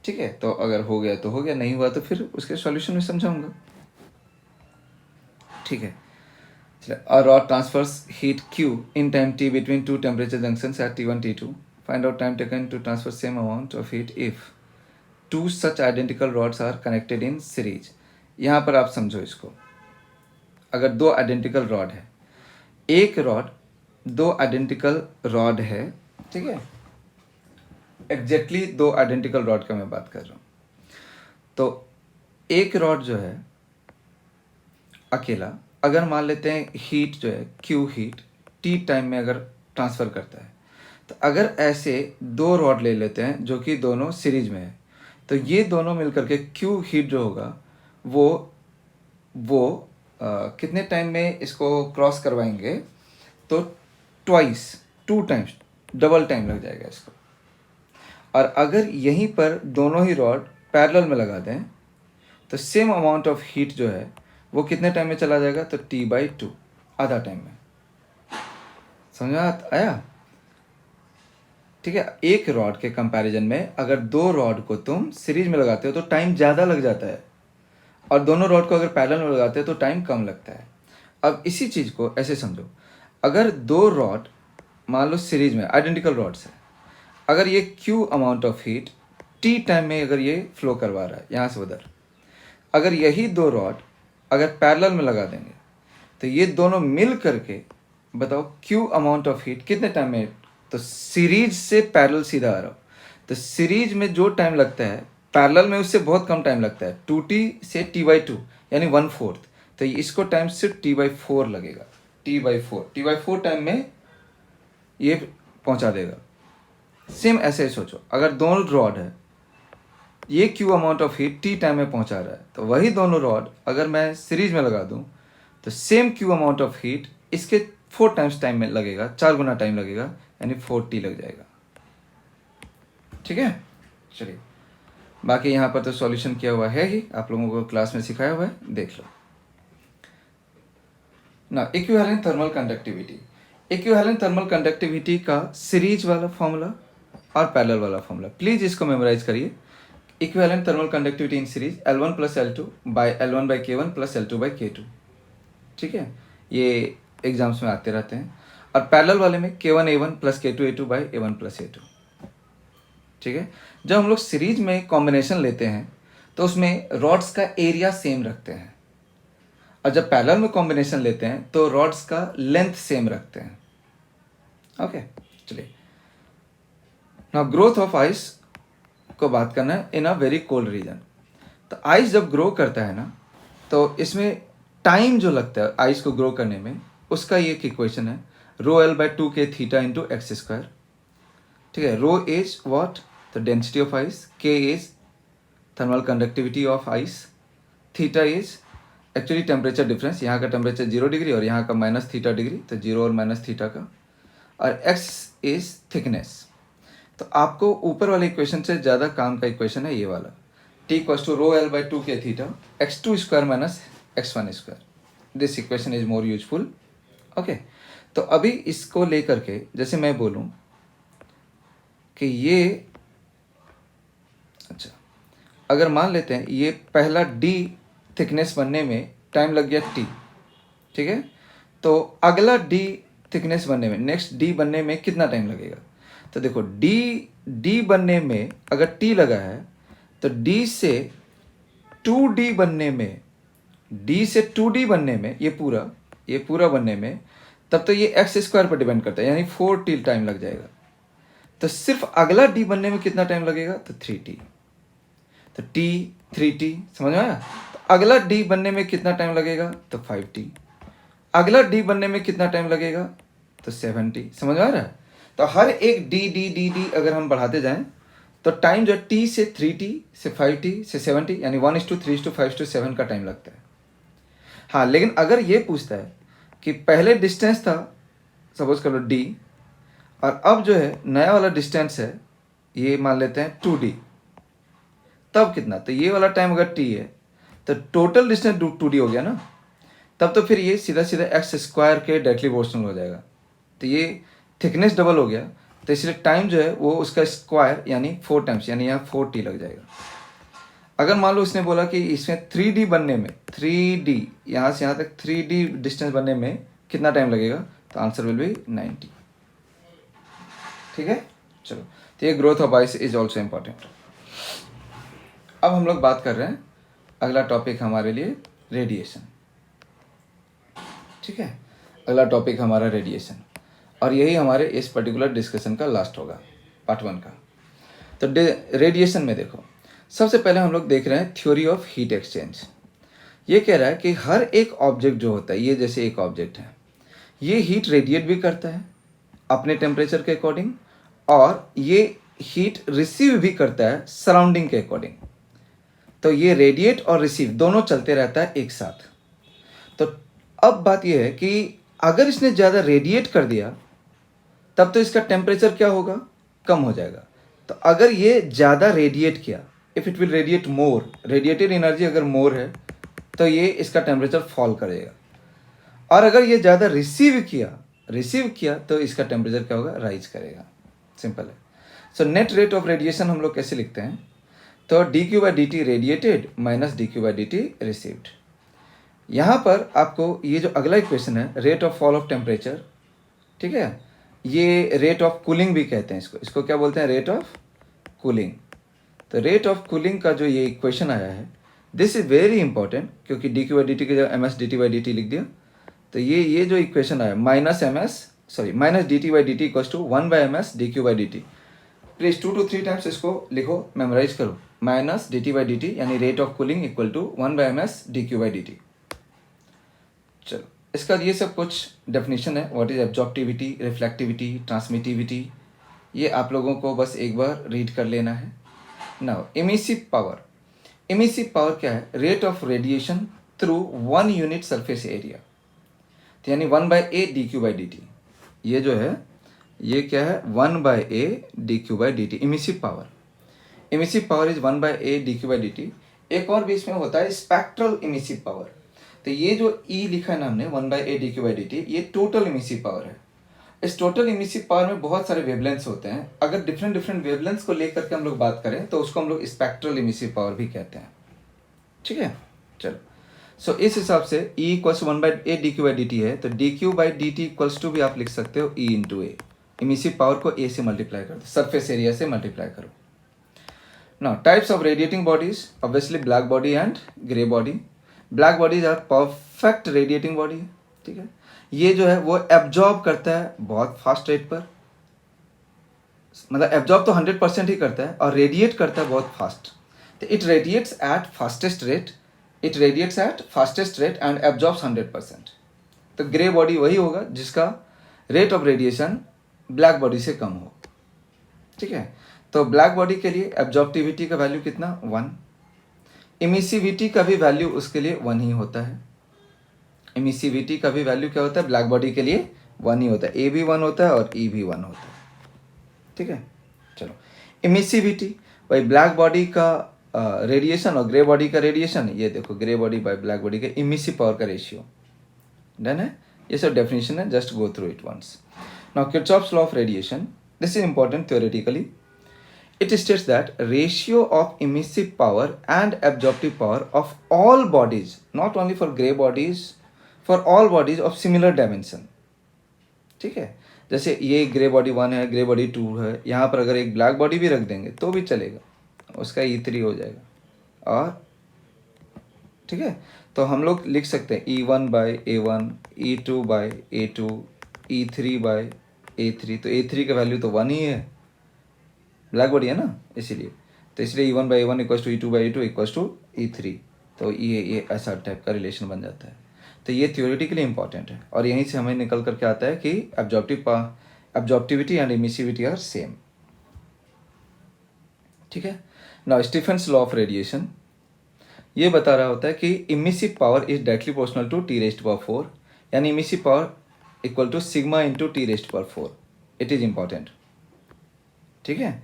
ठीक है, तो अगर हो गया तो हो गया, नहीं हुआ तो फिर उसके सॉल्यूशन में समझाऊंगा। ठीक है, a rod transfers heat Q in time T between two temperature junctions at T1 T2. Find out time taken to transfer same amount of heat if two such identical rods are connected in series. यहाँ पर आप समझो इसको, अगर दो identical rod है, एक rod, दो आइडेंटिकल रॉड है, ठीक है, एग्जैक्टली दो आइडेंटिकल रॉड का मैं बात कर रहा हूँ। तो एक रॉड जो है अकेला, अगर मान लेते हैं हीट जो है Q हीट T टाइम में अगर ट्रांसफ़र करता है, तो अगर ऐसे दो रॉड ले लेते हैं जो कि दोनों सीरीज में है, तो ये दोनों मिलकर के Q हीट जो होगा वो कितने टाइम में इसको क्रॉस करवाएंगे, तो टू टाइम्स, डबल टाइम लग जाएगा इसको। और अगर यहीं पर दोनों ही रॉड पैरेलल में लगा दें तो सेम अमाउंट ऑफ हीट जो है वो कितने टाइम में चला जाएगा, तो T/2, आधा टाइम में। समझ आया? ठीक है, एक रॉड के कंपैरिजन में अगर दो रॉड को तुम सीरीज में लगाते हो तो टाइम ज़्यादा लग जाता है, और दोनों रॉड को अगर पैरेलल में लगाते हो तो टाइम कम लगता है। अब इसी चीज़ को ऐसे समझो, अगर दो रॉड मान लो सीरीज में आइडेंटिकल रॉड्स है, अगर ये Q amount of heat T time में अगर ये फ्लो करवा रहा है यहाँ से उधर, अगर यही दो रॉड अगर पैरेलल में लगा देंगे तो ये दोनों मिल करके बताओ Q अमाउंट ऑफ हीट कितने टाइम में, तो सीरीज से पैरेलल सीधा आ रहा हो, तो सीरीज में जो टाइम लगता है पैरेलल में उससे बहुत कम टाइम लगता है, 2T से T/2 यानी 1/4, तो इसको टाइम सिर्फ T/4 लगेगा, T/4 टाइम में ये पहुंचा देगा। सेम ऐसे ही सोचो, अगर दोनों रॉड है, ये Q amount of heat T time में पहुंचा रहा है, तो वही दोनों रॉड अगर मैं सीरीज में लगा दूं तो same Q amount of heat इसके 4 टाइम्स टाइम में लगेगा, 4 गुना टाइम लगेगा, यानी 4T लग जाएगा। ठीक है, चलिए, बाकी यहाँ पर तो सॉल्यूशन किया हुआ है ही, आप लोगों को क्लास में सिखाया हुआ है, देख लो ना। Equivalent thermal conductivity, equivalent thermal conductivity का सीरीज वाला फॉर्मूला और पैरेलल वाला फॉर्मूला, प्लीज इसको मेमोराइज करिए। Equivalent thermal conductivity in series L1 plus L2 by L1/K1 plus L2/K2। ठीक है, ये एग्जाम्स में आते रहते हैं। और पैरेलल वाले में K1A1 plus K2A2 by A1 plus A2। ठीक है, जब हम लोग सीरीज में कॉम्बिनेशन लेते हैं तो उसमें रॉड्स का एरिया सेम रखते हैं, और जब पैरेलल में कॉम्बिनेशन लेते हैं तो रॉड्स का लेंथ सेम रखते हैं। ओके, चलिए, नाउ ग्रोथ ऑफ आइस को बात करना है इन अ वेरी कोल्ड रीजन। तो आइस जब ग्रो करता है ना, तो इसमें टाइम जो लगता है आइस को ग्रो करने में, उसका ये एक इक्वेशन है, ρL/2K theta into x square. ठीक है, rho is what, the density of ice, K is thermal conductivity of ice, theta is actually temperature difference, यहाँ का टेम्परेचर 0 डिग्री और यहाँ का -θ डिग्री, तो 0 और -θ का, और x इज थिकनेस। तो आपको ऊपर वाले इक्वेशन से ज़्यादा काम का इक्वेशन है ये वाला, t equals to rho L by 2 के theta x2 square minus x1 square. This equation is more useful. Okay, तो अभी इसको लेकर के जैसे मैं बोलूं कि ये, अच्छा, अगर मान लेते हैं ये पहला d थिकनेस बनने में टाइम लग गया t, ठीक है, तो अगला d थिकनेस बनने में, नेक्स्ट d बनने में कितना टाइम लगेगा? तो देखो d बनने में अगर t लगा है तो d से 2d बनने में, d से 2d बनने में, ये पूरा बनने में, तब तो ये x स्क्वायर पर डिपेंड करता है, यानी 4t टाइम लग जाएगा. तो सिर्फ अगला d बनने में कितना टाइम लगेगा? तो 3t. तो t 3t, समझ में आया? तो अगला d बनने में कितना टाइम लगेगा? तो 5t. अगला d बनने में कितना टाइम लगेगा? तो 7t. समझ में आ रहा है? तो हर एक d अगर हम बढ़ाते जाएं तो टाइम जो t से 3t से 5t से 7t यानी 1:3:5:7 का टाइम लगता है. हाँ, लेकिन अगर ये पूछता है कि पहले डिस्टेंस था, सपोज कर लो d, और अब जो है नया वाला डिस्टेंस है, ये मान लेते हैं 2d, तब कितना? तो ये वाला टाइम अगर t है तो टोटल डिस्टेंस 2d हो गया ना, तब तो फिर ये सीधा एक्स स्क्वायर के डायरेक्टली प्रोपोर्शनल हो जाएगा. तो ये थिकनेस डबल हो गया, तो इसलिए टाइम जो है वो उसका स्क्वायर यानी 4 टाइम्स, यानी यहाँ 4t लग जाएगा. अगर मान लो इसने बोला कि इसमें 3d बनने में, 3d यहाँ से यहाँ तक 3d डिस्टेंस बनने में कितना टाइम लगेगा? तो आंसर विल बी 90. ठीक है, चलो. तो ये growth of ice is also important. अब हम लोग बात कर रहे हैं, अगला टॉपिक हमारे लिए रेडिएशन. ठीक है, अगला टॉपिक हमारा रेडिएशन, और यही हमारे इस पर्टिकुलर डिस्कशन का लास्ट होगा, पार्ट 1 का. तो रेडिएशन में देखो, सबसे पहले हम लोग देख रहे हैं थ्योरी ऑफ हीट एक्सचेंज. ये कह रहा है कि हर एक ऑब्जेक्ट जो होता है, ये जैसे एक ऑब्जेक्ट है, ये हीट रेडिएट भी करता है अपने टेम्परेचर के अकॉर्डिंग, और ये हीट रिसीव भी करता है सराउंडिंग के अकॉर्डिंग. तो ये रेडिएट और रिसीव दोनों चलते रहता है एक साथ. तो अब बात यह है कि अगर इसने ज़्यादा रेडिएट कर दिया तब तो इसका टेम्परेचर क्या होगा? कम हो जाएगा. तो अगर ये ज़्यादा रेडिएट किया, if it will radiate more, radiated energy अगर मोर है तो ये इसका टेम्परेचर फॉल करेगा. और अगर ये ज़्यादा रिसीव किया तो इसका टेम्परेचर क्या होगा? राइज करेगा. सिंपल है. So net rate of radiation हम लोग कैसे लिखते हैं? तो dq/dt radiated minus dq/dt received. यहाँ पर आपको ये जो अगला इक्वेशन है, rate of fall of temperature, ठीक है, ये रेट ऑफ कूलिंग भी कहते हैं इसको क्या बोलते हैं? Rate of cooling. तो रेट ऑफ कूलिंग का जो ये इक्वेशन आया है, दिस इज वेरी इंपॉर्टेंट, क्योंकि dq/dt के जगह ms/dt लिख दिया. तो ये जो इक्वेशन आया minus dt/dt equals to 1/ms dq/dt. Please 2 to 3 times इसको लिखो, मेमोराइज करो. माइनस dt/dt यानी rate of cooling equal to 1/ms dq/dt. चलो, इसका ये सब कुछ डेफिनेशन है. What is absorptivity, reflectivity, transmittivity, ये आप लोगों को बस एक बार रीड कर लेना है. नाउ इमिसिव पावर क्या है? Rate of radiation through 1 unit surface area. तो यानी 1/a dq/dt. ये जो है ये क्या है? 1/a dq/dt. Emissive power is 1/a dq/dt. एक और भी इसमें होता है स्पेक्ट्रल इमिसिव पावर. तो ये जो E लिखा है ना हमने 1/a dq/dt, ये टोटल इमिसिव पावर है. इस टोटल इमिसिव पावर में बहुत सारे वेवलेंथ्स होते हैं. अगर डिफरेंट वेवलेंथ्स को लेकर के हम लोग बात करें तो उसको हम लोग स्पेक्ट्रल इमिसिव पावर भी कहते हैं. ठीक है, चलो. सो इस हिसाब से E इक्वल्स 1/a dq/dt है, तो dq/dt इक्वल्स टू भी आप लिख सकते हो E into A. Emissive power को A से मल्टीप्लाई कर दो, सरफेस एरिया से मल्टीप्लाई करो. Now types of radiating bodies, obviously black body and grey body. Black bodies are perfect radiating body. ठीक है, ये जो है वो एब्जॉर्ब करता है बहुत फास्ट रेट पर, मतलब एब्जॉर्ब तो 100% ही करता है, और रेडिएट करता है बहुत फास्ट. तो it radiates at fastest rate and absorbs 100%. तो ग्रे बॉडी वही होगा जिसका rate of radiation black body से कम हो. ठीक है, तो ब्लैक बॉडी के लिए एब्जॉर्प्टिविटी का वैल्यू कितना? 1. इमिसिविटी का भी वैल्यू उसके लिए 1 ही होता है. इमिसिविटी का भी वैल्यू क्या होता है? ब्लैक बॉडी के लिए 1 ही होता है. ए भी 1 होता है और ई भी 1 होता है. ठीक है, चलो. इमिसिविटी, भाई ब्लैक बॉडी का रेडिएशन और ग्रे बॉडी का रेडिएशन, ये देखो grey body by black body का इमिसिव पावर का रेशियो। डन है, ये सब डेफिनेशन है, just go through it once. Now Kirchhoff's law of radiation, this is important theoretically. It states that ratio of emissive power and absorptive power of all bodies, not only for gray bodies, for all bodies of similar dimension. ठीक है, जैसे ये grey body 1 है, grey body 2 है, यहाँ पर अगर एक ब्लैक बॉडी भी रख देंगे तो भी चलेगा, उसका E3 हो जाएगा। और ठीक है, तो हम लोग लिख सकते हैं E1 by A1, E2 by A2, E3 by A3। तो A3 का वैल्यू तो 1 ही है, ब्लैक बॉडी है ना, इसीलिए। तो इसलिए E1 by A1 equals to E2 by A2 equals to E3। तो ये ऐसा टाइप का रिलेशन बन जाता है। तो ये थियोरेटिकली इंपॉर्टेंट है, और यहीं से हमें निकल करके आता है कि absorptivity and emissivity are same. ठीक है, now Stefan's law of radiation ये बता रहा होता है कि emissive power is directly proportional to T⁴, यानी emissive power equal to sigma into T⁴। It is important. ठीक है,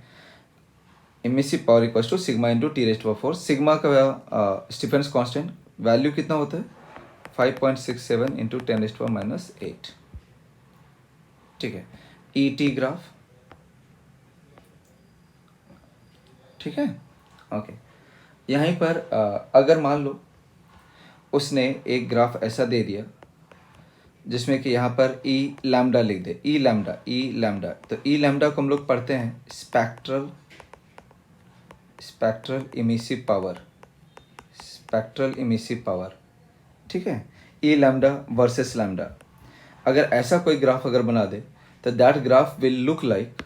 emissive power equal to sigma into T⁴। Sigma का स्टीफेंस कांस्टेंट वैल्यू कितना होता है, 5.67 इंटू 10⁻⁸। ठीक है, ET ग्राफ। ठीक है, ओके। यहीं पर अगर मान लो उसने एक ग्राफ ऐसा दे दिया जिसमें कि यहाँ पर E लैम्डा लिख दे, E लैम्डा। तो E लैम्डा को हम लोग पढ़ते हैं स्पेक्ट्रल इमिसिव पावर। ठीक है, E लैम्डा वर्सेस लैम्डा। अगर ऐसा कोई ग्राफ अगर बना दे तो that graph will look like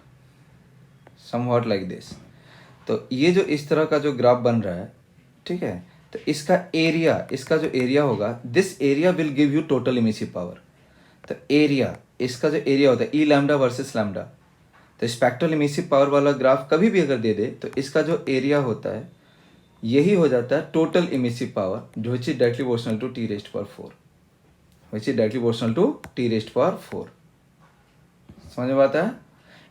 somewhat like this. तो ये जो इस तरह का जो ग्राफ बन रहा है, ठीक है, तो इसका जो एरिया होगा, this area will give you total emissive power. तो एरिया, इसका जो एरिया होता है E लैम्डा वर्सेस लैम्डा, तो स्पेक्ट्रल इमिसिव पावर वाला ग्राफ कभी भी अगर दे दे तो इसका जो एरिया होता है यही हो जाता है टोटल इमिसिव पावर, जो is directly proportional to T⁴। समझ में आता है?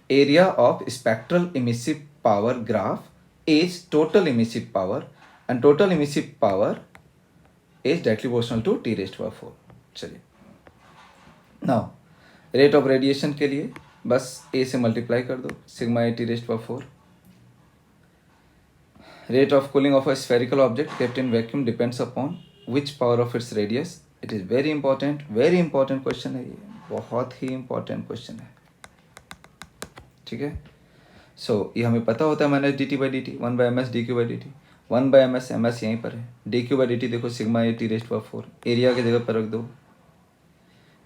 Area of spectral emissive power graph is total emissive power and total emissive power is directly proportional to T⁴। चलिए, नाउ रेट ऑफ रेडिएशन के लिए बस A से मल्टीप्लाई कर दो, sigma A T⁴। Rate of cooling of a spherical object kept in vacuum depends upon which power of its radius. It is very important question है, ये बहुत ही important question है। ठीक है, सो ये हमें पता होता है -dt/dt 1/ms dq/dt। 1/ms ms यहीं पर है, dq/dt देखो सिग्मा A T⁴। एरिया की जगह पर रख दो,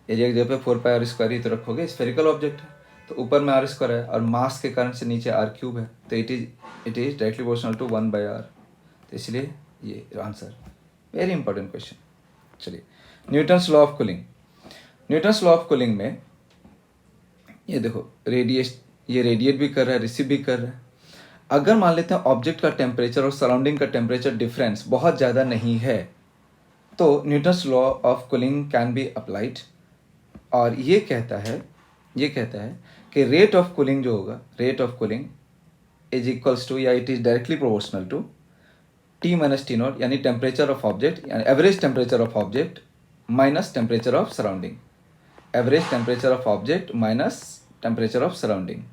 एरिया की जगह पे 4πr² ही तो रखोगे, स्फेरिकल ऑब्जेक्ट है तो ऊपर में r² है और मास के कारण से नीचे r³ है, तो it is directly proportional to 1/r। तो इसलिए ये आंसर, वेरी इंपॉर्टेंट क्वेश्चन। चलिए, न्यूटन्स लॉ ऑफ कूलिंग में ये देखो ये रेडिएट भी कर रहा है, रिसीव भी कर रहा है। अगर मान लेते हैं ऑब्जेक्ट का टेम्परेचर और सराउंडिंग का टेम्परेचर डिफरेंस बहुत ज़्यादा नहीं है तो Newton's law of cooling can be applied, और ये कहता है कि रेट ऑफ कूलिंग जो होगा, rate of cooling is equals to, या it is directly proportional to T-T0, यानी टेम्परेचर ऑफ ऑब्जेक्ट, यानी average temperature of object minus temperature of surrounding, average temperature of object minus temperature of surrounding.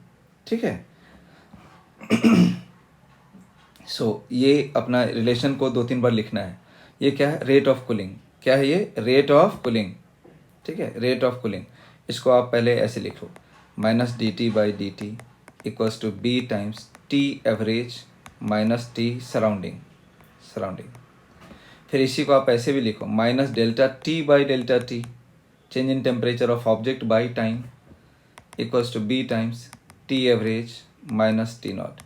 ठीक है, सो ये अपना relation को 2-3 बार लिखना है। ये क्या है, रेट ऑफ कूलिंग। क्या है ये, रेट ऑफ कूलिंग। ठीक है, रेट ऑफ कूलिंग, इसको आप पहले ऐसे लिखो, -dt/dt equals to B times T average minus T surrounding. फिर इसी को आप ऐसे भी लिखो, -ΔT/ΔT change in temperature of object by time equals to B times T average minus T naught.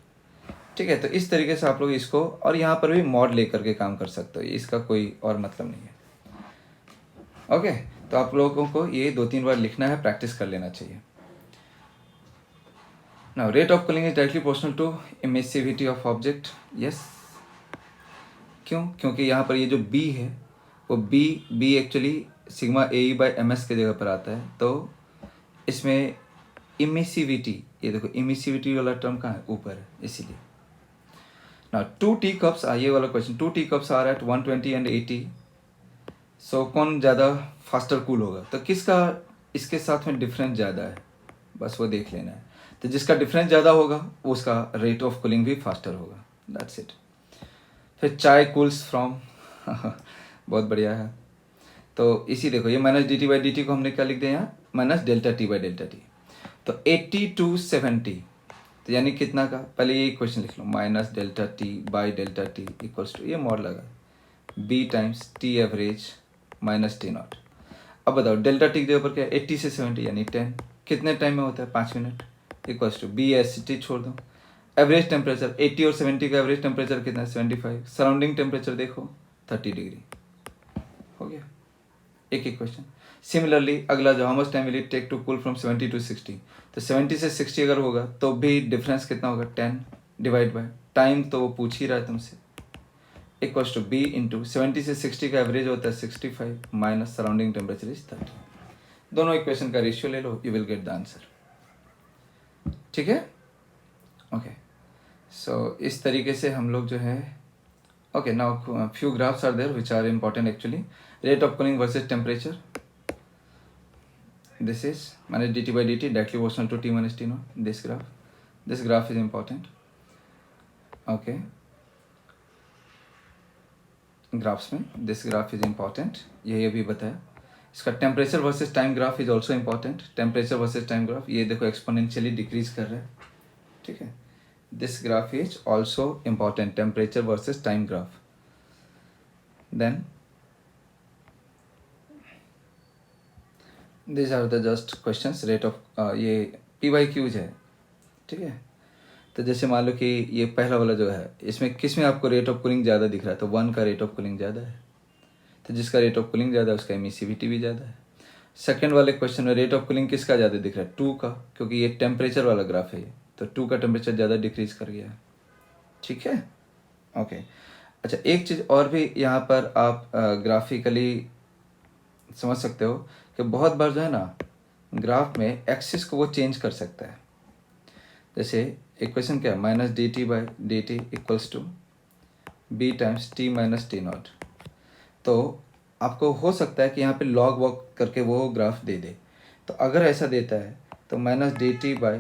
ठीक है, तो इस तरीके से आप लोग इसको, और यहाँ पर भी मॉड लेकर के काम कर सकते हो, इसका कोई और मतलब नहीं है। ओके, तो आप लोगों को ये 2-3 बार लिखना है, प्रैक्टिस कर लेना चाहिए। Now rate of cooling is directly proportional to emissivity of object. Yes, क्यों? क्योंकि यहाँ पर ये जो B है वो B एक्चुअली सिग्मा AE/ms के जगह पर आता है, तो इसमें इमिसिविटी, ये देखो इमिसिविटी वाला टर्म कहाँ है, ऊपर है, इसीलिए। ना 2 टी कप्स, ये वाला question, 2 tea cups are at 120 and 80, सो कौन ज़्यादा फास्टर कूल होगा? तो किसका इसके साथ में डिफरेंस ज़्यादा है, बस वो देख लेना है। तो जिसका डिफरेंस ज़्यादा होगा उसका रेट ऑफ कूलिंग भी फास्टर होगा, दैट्स इट। फिर चाय कूल्स फ्रॉम बहुत बढ़िया है। तो इसी देखो ये minus D T by D T को हमने क्या लिख दिया यहाँ, minus delta T by delta T. तो 80 to 70, तो यानी कितना का, पहले ये क्वेश्चन लिख लो, minus delta T by delta T equals to, ये मॉड लगा, B times T average minus T not. अब बताओ डेल्टा टी के ऊपर क्या, 80 से 70 यानी 10, कितने टाइम में होता है, 5 minute, equals to B S T छोड़ दो, एवरेज टेम्परेचर 80 और 70 का एवरेज टेम्परेचर कितना है, 75, सराउंडिंग टेम्परेचर देखो 30 डिग्री, हो गया एक एक क्वेश्चन। सिमिलरली अगला जो, how much time will it take to cool from 70 to 60, तो 70 से 60 अगर होगा तो भी डिफरेंस कितना होगा, 10 डिवाइड बाय टाइम, तो वो पूछ ही रहा है तुमसे, इक्वल्स टू बी इंटू 70 से 60 का एवरेज होता है 65 माइनस सराउंडिंग टेम्परेचर इज 30। दोनों इक्वेशन का रेशियो ले लो, you will get the answer, ठीक है। ओके सो इस तरीके से हम लोग जो है, okay now few graphs are there which are important actually, rate of cooling versus temperature, this is minus dt by dt directly proportional to t minus t naught, this graph is important, okay, graphs में this graph is important, ये भी बताया। इसका temperature versus time graph is also important, temperature versus time graph, ये देखो exponentially decrease कर रहा है, ठीक है, this graph is also important, temperature versus time graph. Then this are the just questions, rate of ये पी वाई क्यूज है, ठीक है। तो जैसे मान लो कि ये पहला वाला जो है, इसमें किस में आपको रेट ऑफ कूलिंग ज़्यादा दिख रहा है, तो 1 का रेट ऑफ कूलिंग ज़्यादा है, तो जिसका रेट ऑफ कूलिंग ज़्यादा है उसका एमिसिविटी भी ज़्यादा है। सेकंड वाले क्वेश्चन में रेट ऑफ कूलिंग किसका ज़्यादा दिख रहा है, 2 का, क्योंकि ये टेम्परेचर वाला ग्राफ है ये, तो 2 का टेम्परेचर ज़्यादा डिक्रीज कर गया है, ठीक है। ओके अच्छा, एक चीज़ और भी यहाँ पर आप ग्राफिकली समझ सकते हो कि बहुत बार जो है ना ग्राफ में एक्सिस को वो चेंज कर सकता है। जैसे इक्वेशन क्या है, minus D T by D T equals to B times T minus T naught, तो आपको हो सकता है कि यहाँ पे लॉग वॉक करके वो ग्राफ दे दे, तो अगर ऐसा देता है तो minus D T by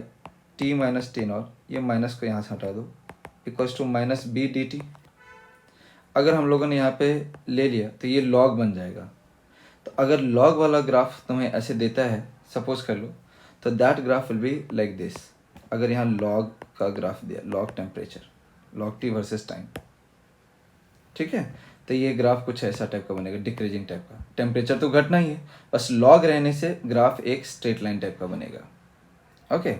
T minus T naught, ये माइनस को यहाँ से हटा दो, equals to minus B D T. अगर हम लोगों ने यहाँ पे ले लिया तो ये लॉग बन जाएगा, तो अगर लॉग वाला ग्राफ तुम्हें ऐसे देता है, सपोज कर लो, तो that graph will be like this. अगर यहाँ लॉग का ग्राफ दिया, log temperature, log T versus time, ठीक है, तो ये ग्राफ कुछ ऐसा टाइप का बनेगा, डिक्रीजिंग टाइप का, टेम्परेचर तो घटना ही है, बस लॉग रहने से ग्राफ एक स्ट्रेट लाइन टाइप का बनेगा। ओके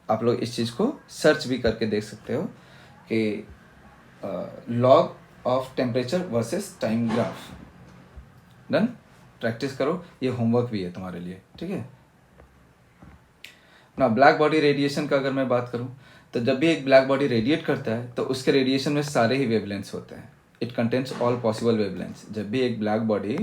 आप लोग इस चीज़ को सर्च भी करके देख सकते हो कि log of temperature versus time graph. Done, practice करो, ये होमवर्क भी है तुम्हारे लिए, ठीक है ना। ब्लैक बॉडी रेडिएशन का अगर मैं बात करूं, तो जब भी एक ब्लैक बॉडी रेडिएट करता है तो उसके रेडिएशन में सारे ही वेवलेंथ्स होते हैं, it contains all possible wavelengths. जब भी एक ब्लैक बॉडी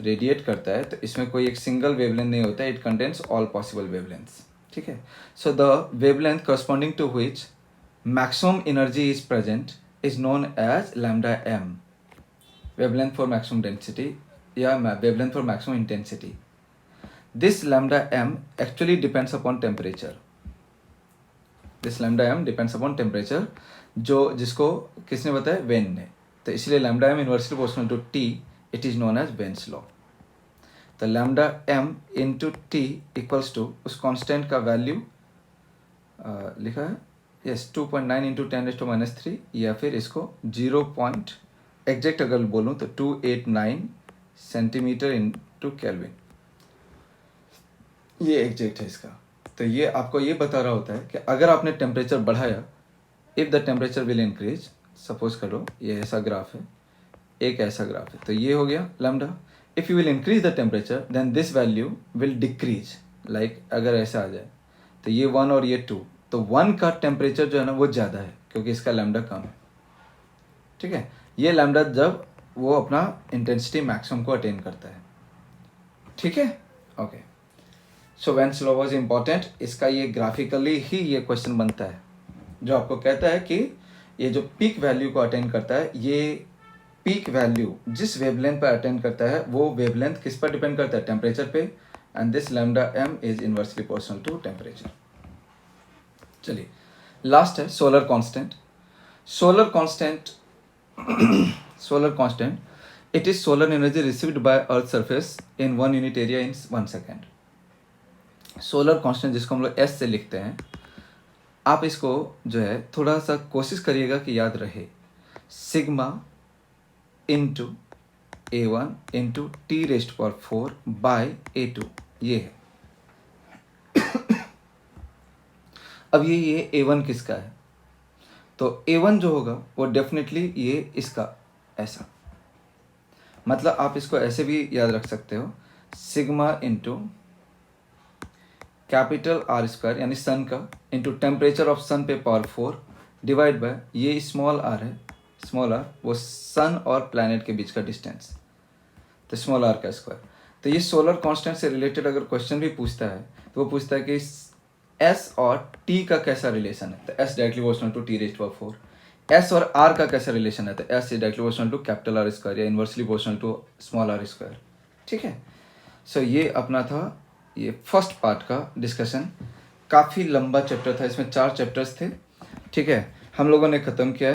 रेडिएट करता है तो इसमें कोई एक सिंगल वेवलेंथ नहीं होता है, it contains all possible wavelengths, ठीक है। So the wavelength corresponding to which maximum energy is present is known as lambda M, wavelength for maximum density या wavelength for maximum intensity. This lambda m actually depends upon temperature. This lambda m depends upon temperature, जो जिसको किसने बताया, when ने, तो इसलिए lambda m inversely proportional to t, it is known as Ven's law। तो lambda m into t equals to उस constant का वैल्यू लिखा है, यस 2.9 इंटू 10⁻³ या फिर इसको 0. एग्जैक्ट अगर बोलूँ तो 289 सेंटीमीटर इंटू केल्विन, ये एग्जैक्ट है इसका। तो ये आपको ये बता रहा होता है कि अगर आपने टेम्परेचर बढ़ाया, if the temperature will increase, suppose करो ये ऐसा ग्राफ है, एक ऐसा ग्राफ है, तो ये हो गया lambda. If you will increase the temperature then this value will decrease, like अगर ऐसा आ जाए तो ये 1 और ये 2, तो 1 का टेम्परेचर जो है ना वो ज़्यादा है क्योंकि इसका लैम्डा कम है, ठीक है। ये लैम्डा जब वो अपना इंटेंसिटी मैक्सिमम को अटेन करता है, ठीक है। Okay so veins law was important, इसका ये ग्राफिकली ही ये क्वेश्चन बनता है जो आपको कहता है कि ये जो पीक वैल्यू को अटेंड करता है, ये पीक वैल्यू जिस वेवलेंथ पर अटेंड करता है वो वेवलेंथ किस पर डिपेंड करता है, टेम्परेचर पे, and this lambda M is inversely proportional to temperature. चलिए लास्ट है solar constant. Solar constant solar constant, it is solar energy received by earth surface in 1 unit area in 1 second। Solar constant जिसको हम लोग S से लिखते हैं, आप इसको जो है थोड़ा सा कोशिश करिएगा कि याद रहे, sigma into A1 into T⁴ bye A2, ये है। अब ये A1 किसका है, तो A1 जो होगा वो डेफिनेटली ये इसका, ऐसा, मतलब आप इसको ऐसे भी याद रख सकते हो, सिग्मा इंटू कैपिटल R² यानी सन का इंटू टेम्परेचर ऑफ सन पे पावर 4 डिवाइड बाय ये स्मॉल r है, स्मॉल r वो सन और प्लैनेट के बीच का डिस्टेंस, तो स्मॉल r का स्क्वायर। तो ये सोलर कांस्टेंट से रिलेटेड अगर क्वेश्चन भी पूछता है तो वो पूछता है कि s और t का कैसा रिलेशन है, तो s directly proportional to T⁴। s और r का कैसा रिलेशन है, तो s is directly proportional to capital R² या inversely proportional to small r²। ठीक है, सो ये अपना था ये फर्स्ट पार्ट का डिस्कशन। काफ़ी लंबा चैप्टर था, इसमें 4 चैप्टर्स थे। ठीक है, हम लोगों ने ख़त्म किया है।